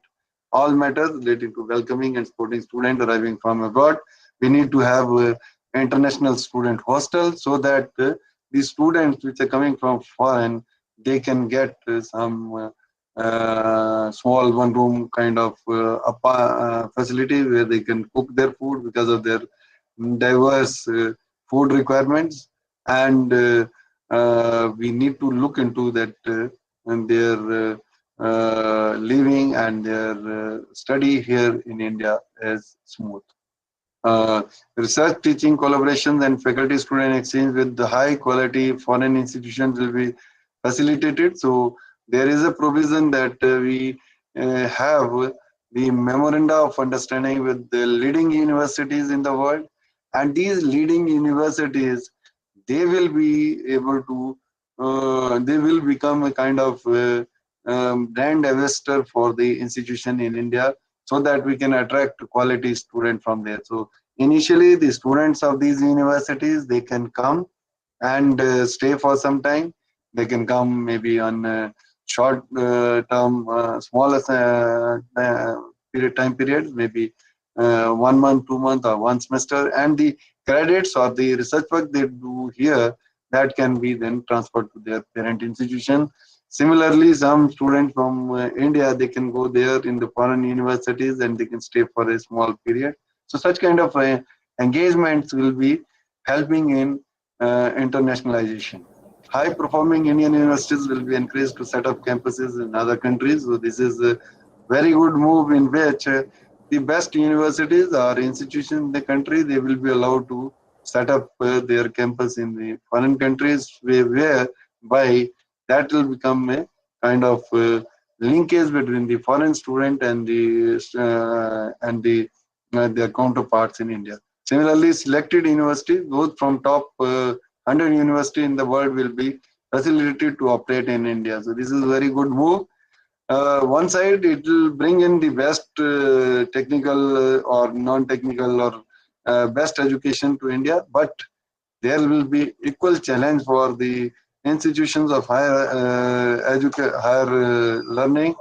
all matters relating to welcoming and supporting students arriving from abroad. We need to have international student hostel so that the students which are coming from foreign, they can get some small one room kind of facility where they can cook their food because of their diverse food requirements. And we need to look into that and their living and their study here in India is smooth. Research, teaching collaborations and faculty student exchange with the high quality foreign institutions will be facilitated. So there is a provision that we have the memoranda of understanding with the leading universities in the world, and these leading universities, they will be able to they will become a kind of brand ambassador for the institution in India, so that we can attract quality students from there. So initially the students of these universities, they can come and stay for some time. They can come maybe on short term, smaller time period, maybe 1 month, 2 months, or 1 semester, and the credits or the research work they do here, that can be then transferred to their parent institution. Similarly, some students from India, they can go there in the foreign universities and they can stay for a small period. So such kind of engagements will be helping in internationalization. High performing Indian universities will be encouraged to set up campuses in other countries. So this is a very good move in which the best universities or institutions in the country, they will be allowed to set up their campus in the foreign countries, whereby that will become a kind of linkage between the foreign student and their counterparts in India. Similarly, selected universities, those from top 100 universities in the world, will be facilitated to operate in India. So this is a very good move. One side, it will bring in the best technical or non-technical or best education to India, but there will be equal challenge for the institutions of higher learning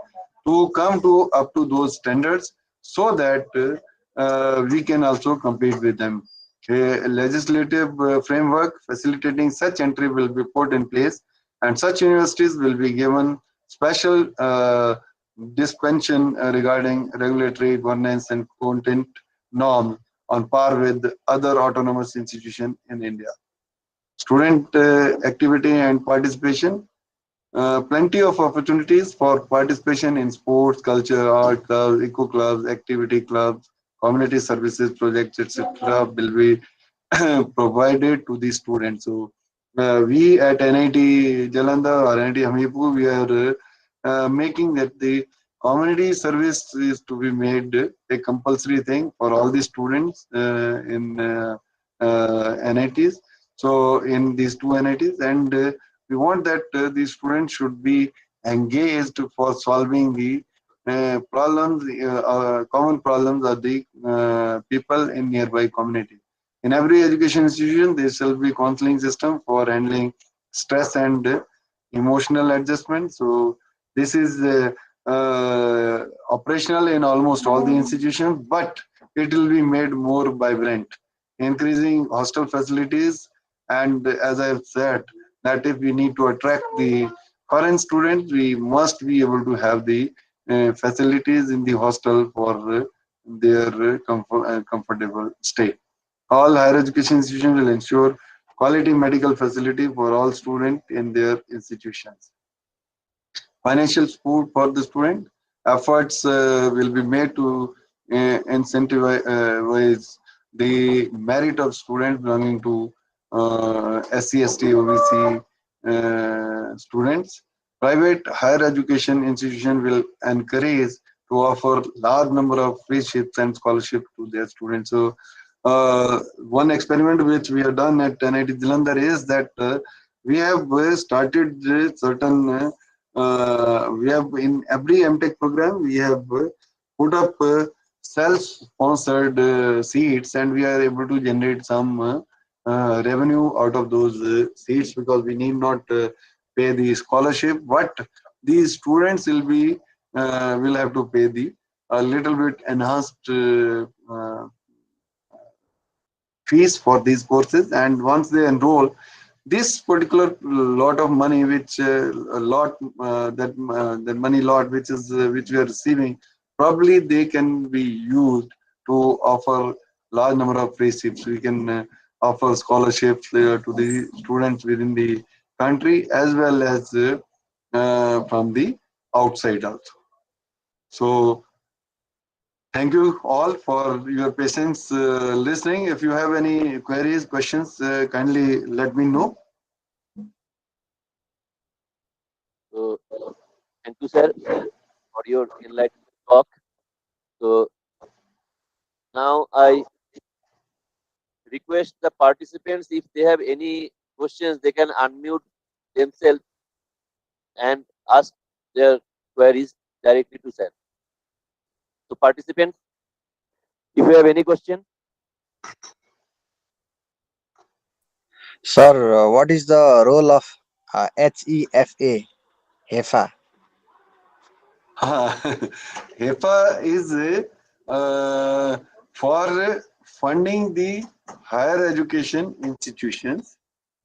to come to up to those standards, so that we can also compete with them. A legislative framework facilitating such entry will be put in place, and such universities will be given special dispensation regarding regulatory governance and content norms on par with other autonomous institutions in India. Student activity and participation. Plenty of opportunities for participation in sports, culture, art clubs, eco clubs, activity clubs, community services projects, etc. will be provided to the students. So we at NIT Jalandhar or NIT Hamirpur, we are making that the community service is to be made a compulsory thing for all the students in NITs. So in these two NITs, and we want that the students should be engaged for solving the problems, common problems of the people in nearby community. In every education institution, there shall be counseling system for handling stress and emotional adjustment. So this is operational in almost all the institutions, but it will be made more vibrant, increasing hostel facilities. And as I have said, that if we need to attract the foreign students, we must be able to have the facilities in the hostel for their comfortable stay. All higher education institutions will ensure quality medical facility for all students in their institutions. Financial support for the student. Efforts will be made to incentivize the merit of students belonging to SC, ST, OBC students. Private higher education institution will encourage to offer large number of free ships and scholarships to their students. So one experiment which we have done at NIT Jalandhar is that we have started certain we have in every MTech program, we have put up self-sponsored seats, and we are able to generate some revenue out of those seats, because we need not pay the scholarship, but these students will have to pay the a little bit enhanced fees for these courses. And once they enroll, this particular lot of money, which that money lot which we are receiving, probably they can be used to offer large number of free seats. We can offer scholarships to the students within the country, as well as from the outside also. So thank you all for your patience listening. If you have any queries, questions, kindly let me know. So, thank you, sir, for your enlightened talk. So, now I request the participants, if they have any questions, they can unmute themselves and ask their queries directly to sir. So, participants, if you have any question. Sir, what is the role of HEFA? HEFA. HEFA is for funding the higher education institutions.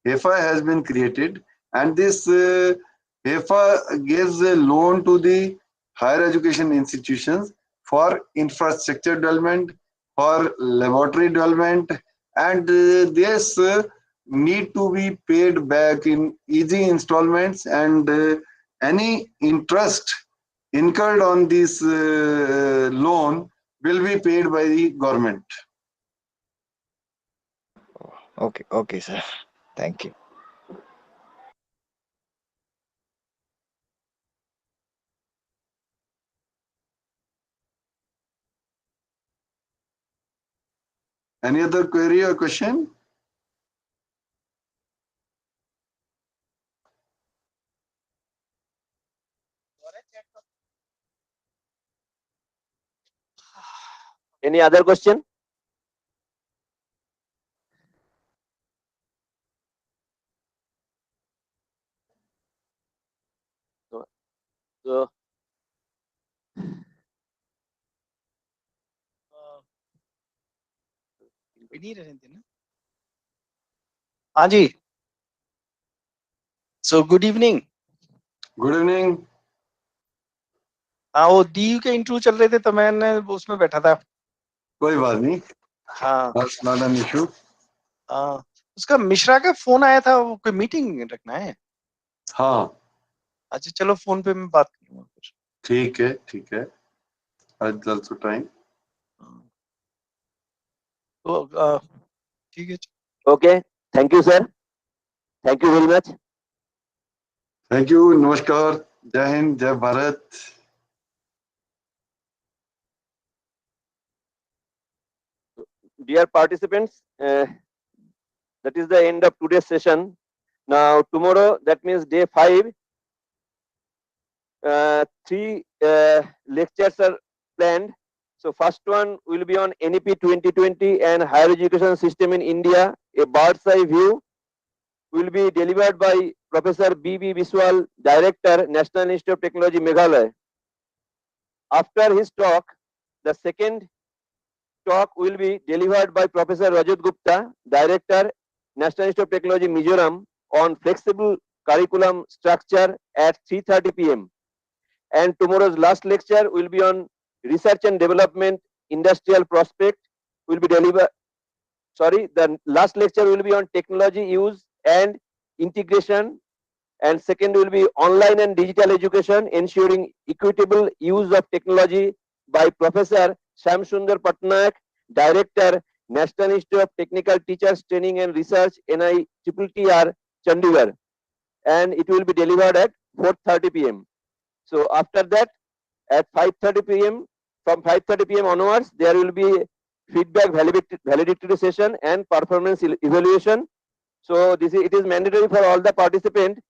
HEFA has been created, and this HEFA gives a loan to the higher education institutions for infrastructure development, for laboratory development, and this need to be paid back in easy installments, and any interest incurred on this loan will be paid by the government. Okay, sir. Thank you. Any other query or question? Any other question? So, हाँ जी. So good evening. Good evening. हाँ, वो D के interview चल रहे थे तो मैंने उसमें बैठा था. कोई बात नहीं. हाँ. Not an issue. हाँ, उसका मिश्रा का फोन आया था, वो कोई मीटिंग रखना है. हाँ. अच्छा चलो, फोन पे मैं बात करूंगा फिर. ठीक है, ठीक है. I'll also try. तो ठीक है. okay. Thank you, sir. Thank you very much. Thank you. Namaskar. Jai Hind. Jai Bharat. Dear participants, that is the end of today's session. Now, tomorrow, that means day 5, 3 lectures are planned. So, first one will be on NEP 2020 and higher education system in India, a bird's eye view, will be delivered by Professor B.B. Biswal, Director, National Institute of Technology, Meghalaya. After his talk, the second talk will be delivered by Professor Rajat Gupta, Director, National Institute of Technology, Mizoram, on flexible curriculum structure at 3:30 p.m. And tomorrow's last lecture will be on research and development, industrial prospect, will be delivered. Sorry, the last lecture will be on technology use and integration, and second will be online and digital education, ensuring equitable use of technology, by Professor Shamsundar Patnaik, Director, National Institute of Technical Teachers Training and Research, NITTR, Chandigarh, and it will be delivered at 4:30 p.m. So after that, at 5:30 p.m., from 5:30 p.m. onwards, there will be feedback validity session and performance evaluation. So it is mandatory for all the participants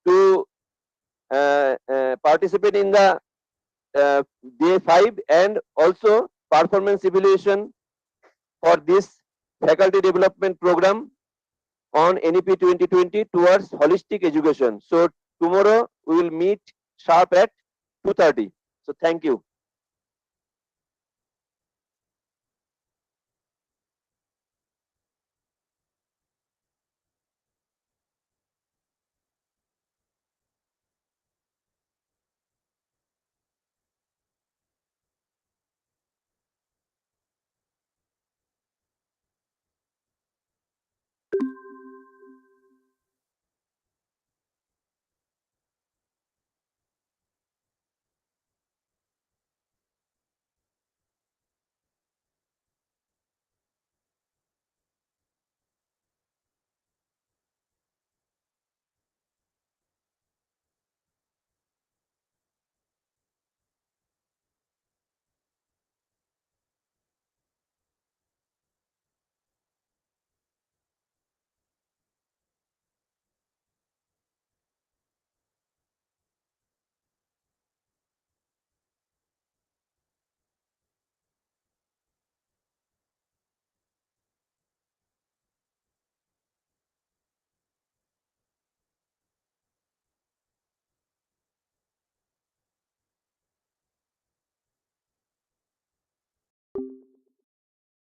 to participate in the day 5 and also performance evaluation for this faculty development program on NEP 2020 towards holistic education. So tomorrow we will meet sharp at 2:30. So thank you.